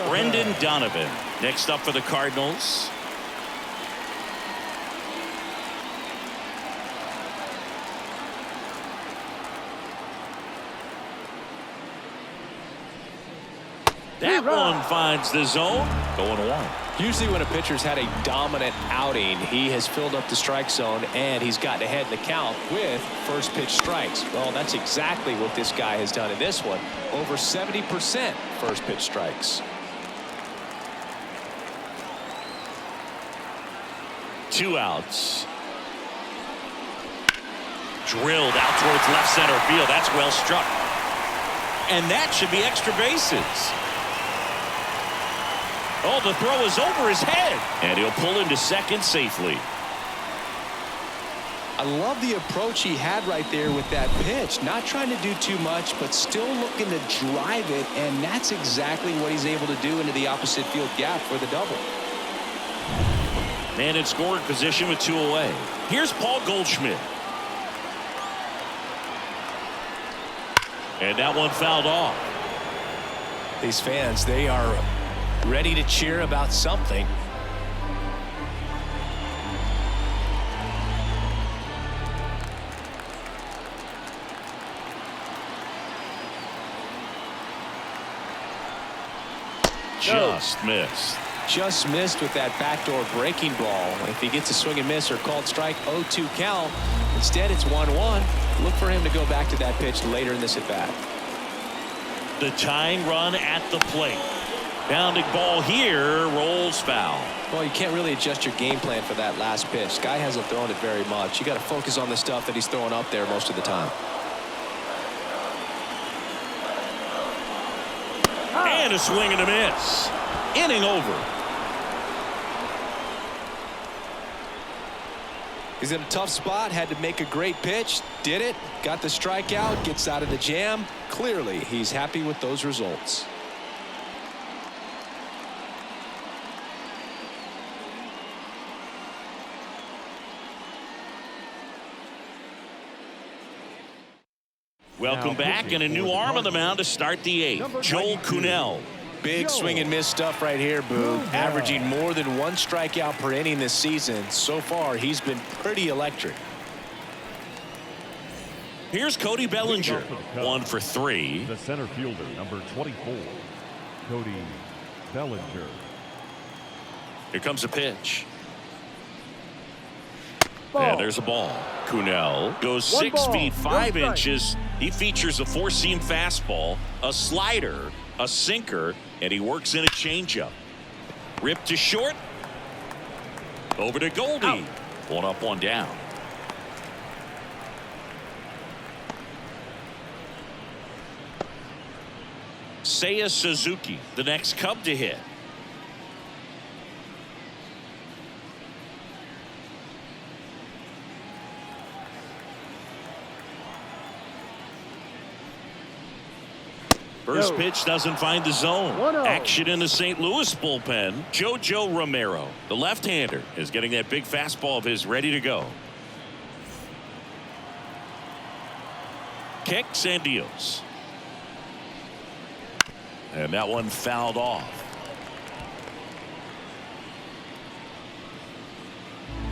Brendan Donovan. Next up for the Cardinals. That one finds the zone. Going one. Usually when a pitcher's had a dominant outing, he has filled up the strike zone and he's gotten ahead in the count with first pitch strikes. Well, that's exactly what this guy has done in this one. Over 70% first pitch strikes. Two outs. Drilled out towards left center field. That's well struck. And that should be extra bases. Oh, the throw is over his head. And he'll pull into second safely. I love the approach he had right there with that pitch. Not trying to do too much, but still looking to drive it. And that's exactly what he's able to do into the opposite field gap for the double. Man in scoring position with two away. Here's Paul Goldschmidt. And that one fouled off. These fans, they are ready to cheer about something. Just missed. Just missed with that backdoor breaking ball. If he gets a swing and miss or called strike, 0-2 count. Instead, it's 1-1. Look for him to go back to that pitch later in this at bat. The tying run at the plate. Bounding ball here, rolls foul. Well, you can't really adjust your game plan for that last pitch. Guy hasn't thrown it very much. You got to focus on the stuff that he's throwing up there most of the time. And a swing and a miss. Inning over. He's in a tough spot, had to make a great pitch, did it, got the strikeout, gets out of the jam. Clearly, he's happy with those results. Welcome back, and a new arm on the mound to start the eighth. Joel Kuhnel. Big swing and miss stuff right here, Boo. Averaging more than one strikeout per inning this season. So far, he's been pretty electric. Here's Cody Bellinger. 1 for 3. The center fielder, number 24, Cody Bellinger. Here comes a pitch. And there's a ball. Kuhnel goes 6 feet 5 inches. He features a four-seam fastball, a slider, a sinker, and he works in a changeup. Ripped to short. Over to Goldie. Out. 1 up, 1 down. Seiya Suzuki, the next Cub to hit. First pitch doesn't find the zone. Action in the St. Louis bullpen. JoJo Romero, the left-hander, is getting that big fastball of his ready to go. Kicks and deals. And that one fouled off.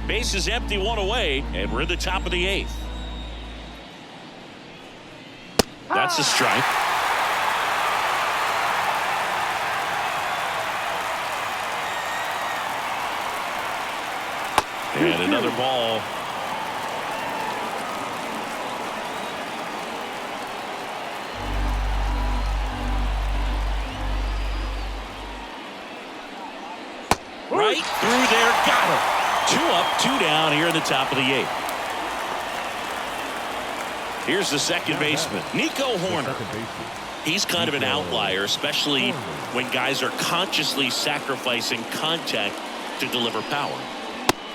Base is empty, 1 away, and we're at the top of the 8th. That's a strike. And another ball. Right through there, got him. 2 up, 2 down here in the top of the 8th. Here's the second baseman, Nico Horner. He's kind of an outlier, especially when guys are consciously sacrificing contact to deliver power.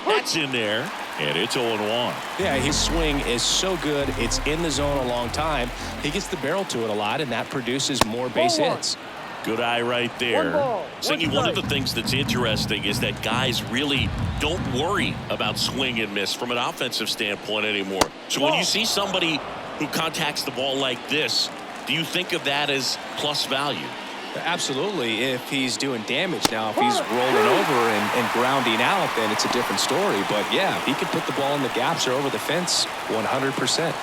That's in there, and it's 0-1. Yeah, his swing is so good. It's in the zone a long time. He gets the barrel to it a lot, and that produces more base hits. Good eye right there. Singy, one of the things that's interesting is that guys really don't worry about swing and miss from an offensive standpoint anymore. So when you see somebody who contacts the ball like this, do you think of that as plus value? Absolutely, if he's doing damage. Now, if he's rolling over and grounding out, then it's a different story. But, yeah, if he can put the ball in the gaps or over the fence, 100%.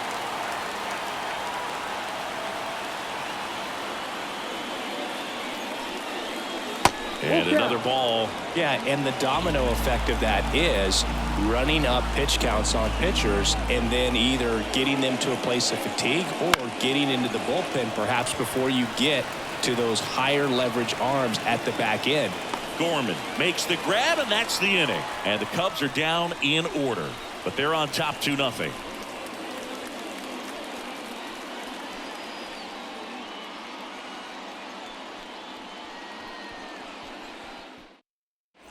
And another ball. Yeah, and the domino effect of that is running up pitch counts on pitchers and then either getting them to a place of fatigue or getting into the bullpen perhaps before you get to those higher leverage arms at the back end. Gorman makes the grab, and that's the inning. And the Cubs are down in order, but they're on top 2-0.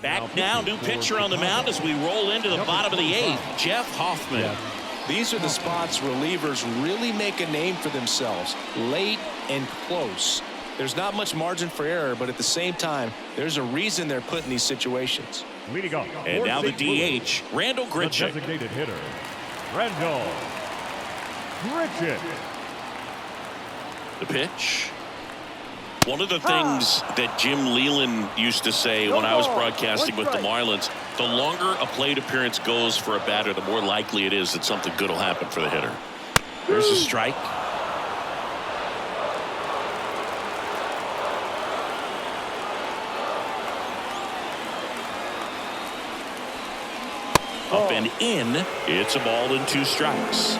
Back now, new pitcher on the mound as we roll into the bottom of the 8th, Jeff Hoffman. These are the spots relievers really make a name for themselves, late and close. There's not much margin for error, but at the same time, there's a reason they're put in these situations. Leading off. And now the DH, Randall The Grichuk. designated hitter, Randall Grichuk. The pitch. One of the things that Jim Leland used to say when I was broadcasting with the Marlins, the longer a plate appearance goes for a batter, the more likely it is that something good will happen for the hitter. There's a strike. Up and in. It's a ball and 2 strikes.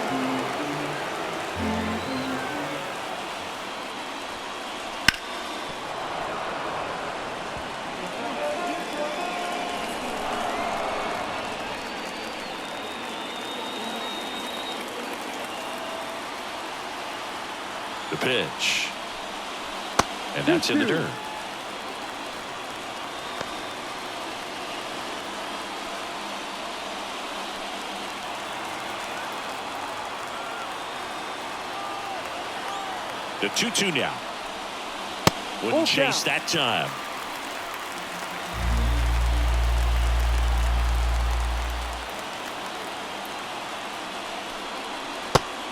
The pitch. And that's in the dirt. The 2-2 now. Wouldn't chase that time.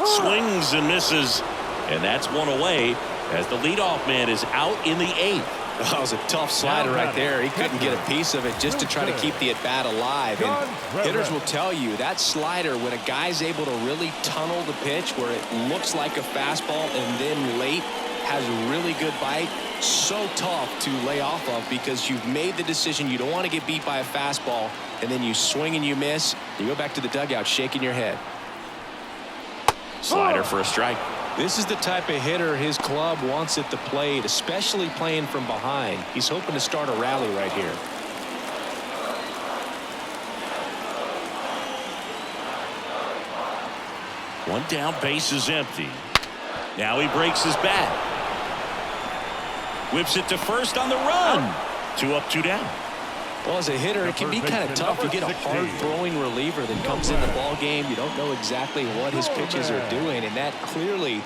Swings and misses. And that's one away as the leadoff man is out in the 8th. That was a tough slider right there. He couldn't get a piece of it just to try to keep the at-bat alive. And hitters will tell you that slider, when a guy's able to really tunnel the pitch where it looks like a fastball and then late has a really good bite, so tough to lay off of because you've made the decision you don't want to get beat by a fastball, and then you swing and you miss. You go back to the dugout shaking your head. Slider for a strike. This is the type of hitter his club wants at the plate, especially playing from behind. He's hoping to start a rally right here. One down, base is empty. Now he breaks his bat. Whips it to first on the run. 2 up, 2 down. Well, as a hitter, it can be kind of tough. You get a hard-throwing reliever that comes in the ball game. You don't know exactly what his pitches are doing, and that clearly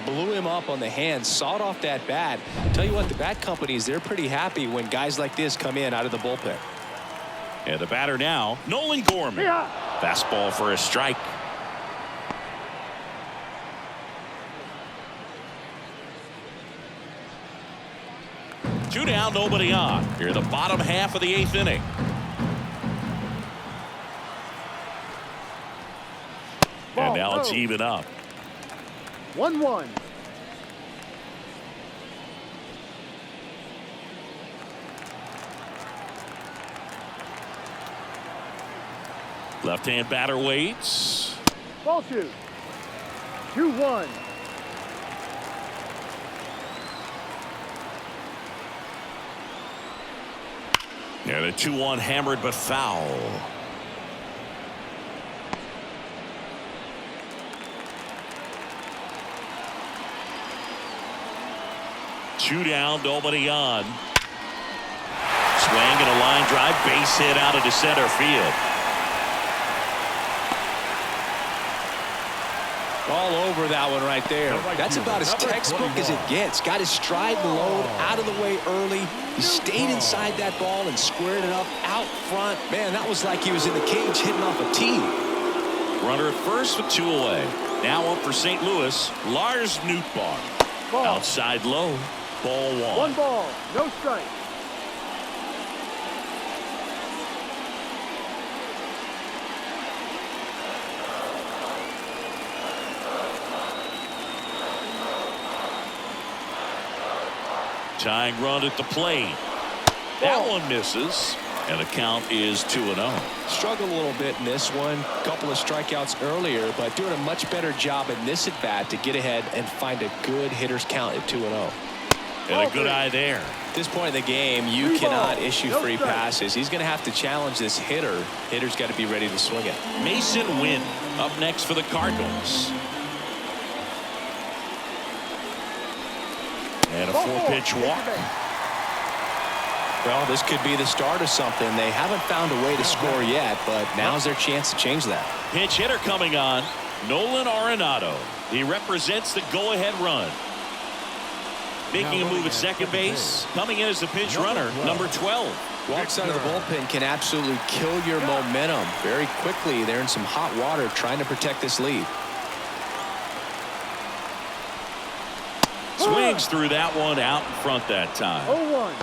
blew him up on the hands, sawed off that bat. Tell you what, the bat companies, they're pretty happy when guys like this come in out of the bullpen. And the batter now, Nolan Gorman. Fastball for a strike. Two down, nobody on. Here, the bottom half of the 8th inning. And now it's even up. 1-1. Left-hand batter waits. Ball 2. 2-1. And a 2-1 hammered but foul. Two down, nobody on. Swing and a line drive, base hit out into center field. All over that one right there. That's about as textbook as it gets. Got his stride and load out of the way early. He stayed inside that ball and squared it up out front. Man, that was like he was in the cage hitting off a tee. Runner at first with 2 away. Now up for St. Louis, Lars Nootbaar. Ball. Outside low, ball one. One ball, no strike. Tying run at the plate. That one misses, and the count is 2-0. Struggled a little bit in this one. Couple of strikeouts earlier, but doing a much better job in this at bat to get ahead and find a good hitter's count at 2-0. And a good eye there. At this point in the game, you cannot issue free passes. He's going to have to challenge this hitter. Hitter's got to be ready to swing it. Mason Wynn up next for the Cardinals. And a 4-pitch walk. Well, this could be the start of something. They haven't found a way to score yet, but now's their chance to change that. Pinch hitter coming on, Nolan Arenado. He represents the go-ahead run. Making a move at second base. Coming in as the pinch runner, number 12. Walks out of the bullpen can absolutely kill your momentum very quickly. They're in some hot water trying to protect this lead. Swings through that one out in front that time. 0-1.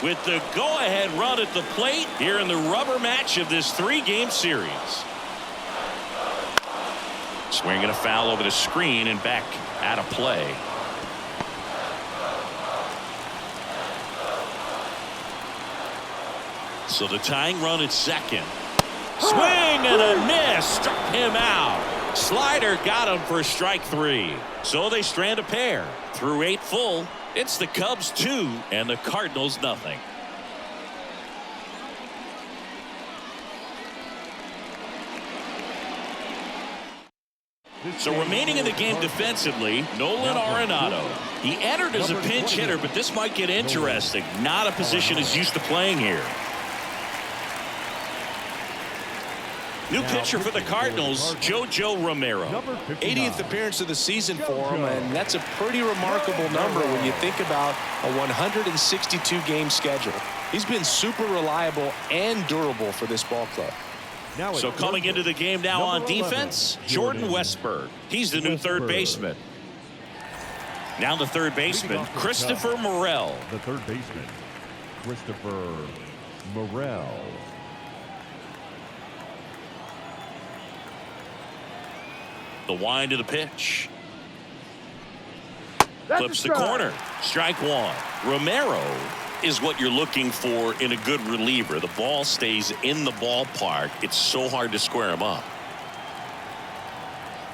With the go-ahead run at the plate here in the rubber match of this 3-game series. Swinging a foul over the screen and back out of play. So the tying run at second. Swing and a miss. Struck him out. Slider got him for strike 3. So they strand a pair. Through 8 full, it's the Cubs 2 and the Cardinals nothing. So remaining in the game defensively, Nolan Arenado. He entered as a pinch hitter, but this might get interesting. Not a position he's used to playing here. New pitcher for the Cardinals, JoJo Romero. 80th appearance of the season for him, and that's a pretty remarkable number when you think about a 162-game schedule. He's been super reliable and durable for this ball club. So coming into the game now on defense, Jordan Westburg. He's the new third baseman. Now the third baseman, Christopher Morel. The third baseman, Christopher Morel. The wind of the pitch. Flips the corner. Strike 1. Romero is what you're looking for in a good reliever. The ball stays in the ballpark. It's so hard to square him up.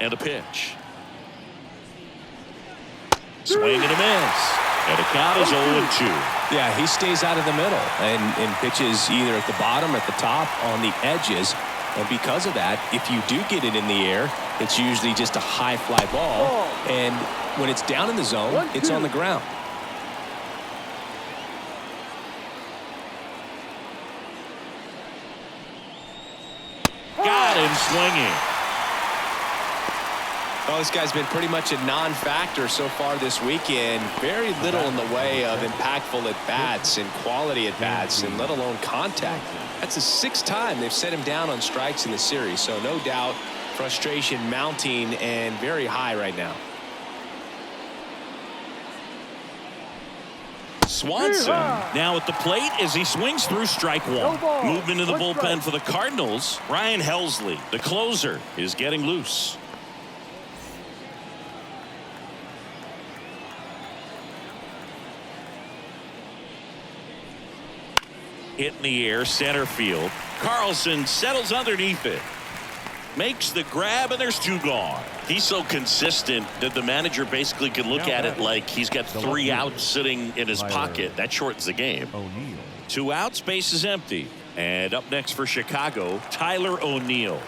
And a pitch. Swing and a miss. And the count is 0-2. Yeah, he stays out of the middle and pitches either at the bottom, at the top, on the edges. And because of that, if you do get it in the air, it's usually just a high fly ball. And when it's down in the zone, it's on the ground. Got him swinging. Well, this guy's been pretty much a non-factor so far this weekend. Very little in the way of impactful at-bats and quality at-bats, and let alone contact. That's the 6th time they've set him down on strikes in the series, so no doubt frustration mounting and very high right now. Swanson now at the plate as he swings through strike 1. Movement in the bullpen for the Cardinals. Ryan Helsley, the closer, is getting loose. Hit in the air, center field. Carlson settles underneath it. Makes the grab, and there's 2 gone. He's so consistent that the manager basically can look at it like he's got 3 outs sitting in his pocket. That shortens the game. 2 outs, base is empty. And up next for Chicago, Tyler O'Neill.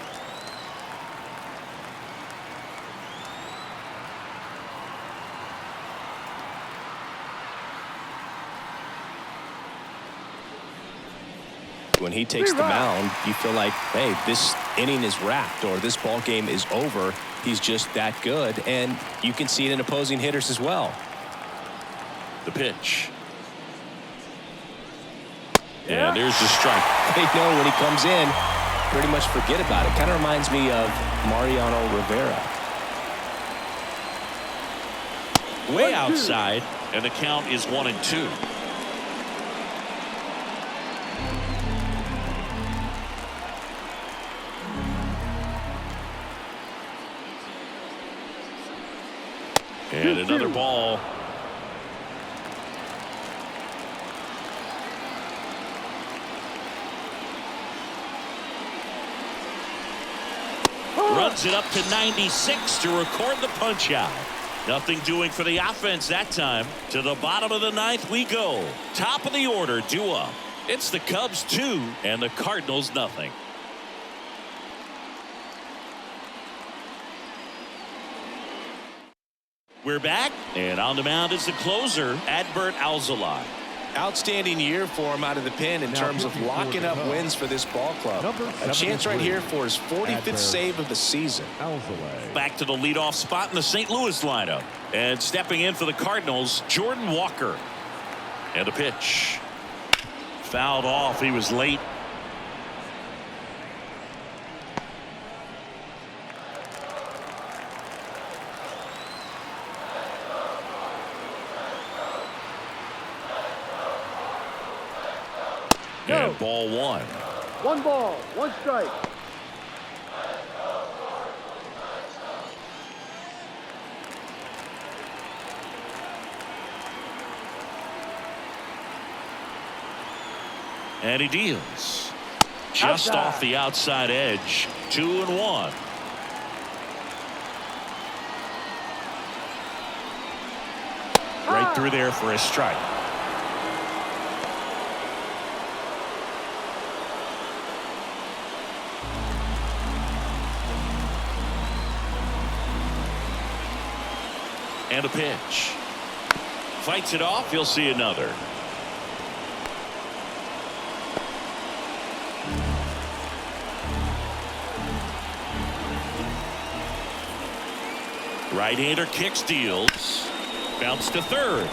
When he takes the mound, you feel like, hey, this inning is wrapped or this ball game is over. He's just that good, and you can see it in opposing hitters as well. The pitch. And there's the strike. They know when he comes in, pretty much forget about it. Kind of reminds me of Mariano Rivera. Way outside, and the count is 1-2. And another ball. Runs it up to 96 to record the punch out. Nothing doing for the offense that time. To the bottom of the ninth we go. Top of the order, due up. It's the Cubs 2 and the Cardinals nothing. We're back, and on the mound is the closer, Adbert Alzolay. Outstanding year for him out of the pen in terms of locking up wins for this ball club. A chance right here for his 45th save of the season. Back to the leadoff spot in the St. Louis lineup. And stepping in for the Cardinals, Jordan Walker. And a pitch. Fouled off. He was late. And ball one. 1 ball, 1 strike. And he deals. Just off the outside edge. 2-1. Right through there for a strike. And a pitch. Fights it off. You'll see another. Right-hander kicks, deals. Bounce to third.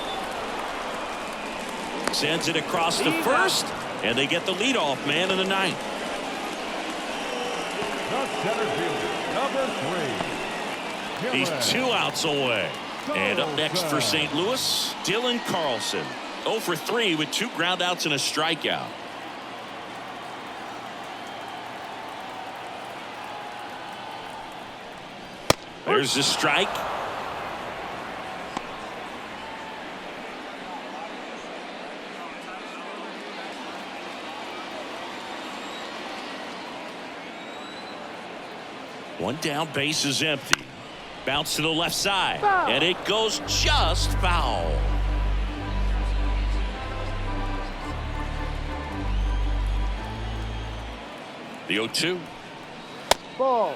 Sends it across to first. And they get the leadoff man in the ninth. The center fielder, number 3. He's 2 outs away. And up next for St. Louis, Dylan Carlson. 0 for 3 with 2 groundouts and a strikeout. There's the strike. One down, base is empty. Bounce to the left side. Foul. And it goes just foul. The 0-2. Ball.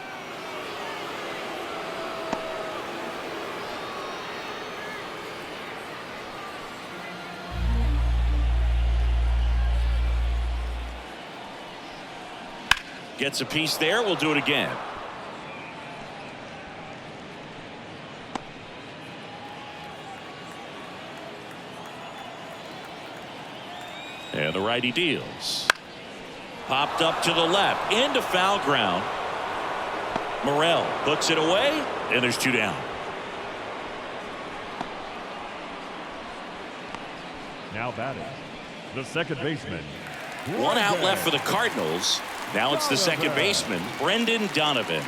Gets a piece there. We'll do it again. And the righty deals. Popped up to the left. Into foul ground. Morel puts it away. And there's 2 down. Now batting, the second baseman. 1 out left for the Cardinals. Now it's the second baseman, Brendan Donovan.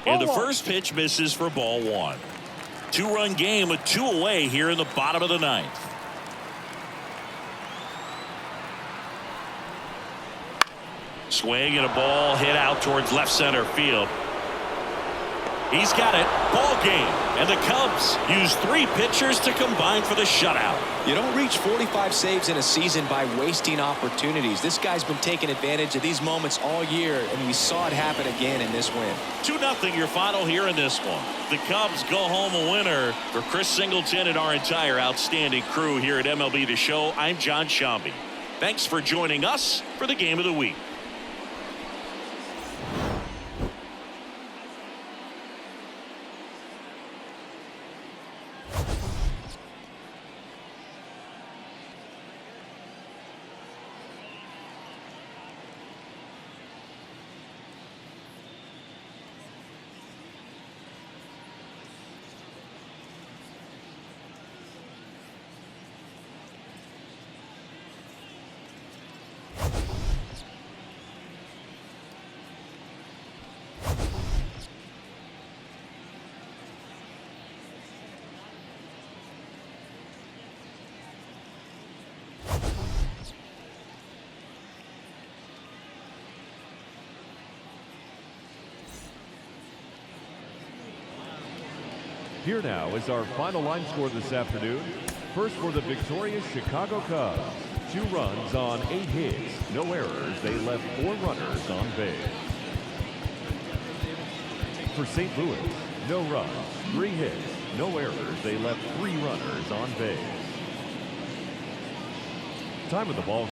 And the first pitch misses for ball 1. 2-run game with 2 away here in the bottom of the ninth. Swing and a ball hit out towards left center field. He's got it. Ball game. And the Cubs use 3 pitchers to combine for the shutout. You don't reach 45 saves in a season by wasting opportunities. This guy's been taking advantage of these moments all year, and we saw it happen again in this win. 2-0 your final here in this one. The Cubs go home a winner. For Chris Singleton and our entire outstanding crew here at MLB The Show, I'm John Shambi. Thanks for joining us for the Game of the Week. Here now is our final line score this afternoon. First for the victorious Chicago Cubs. 2 runs on 8 hits, no errors. They left 4 runners on base. For St. Louis, no runs, 3 hits, no errors. They left 3 runners on base. Time of the ball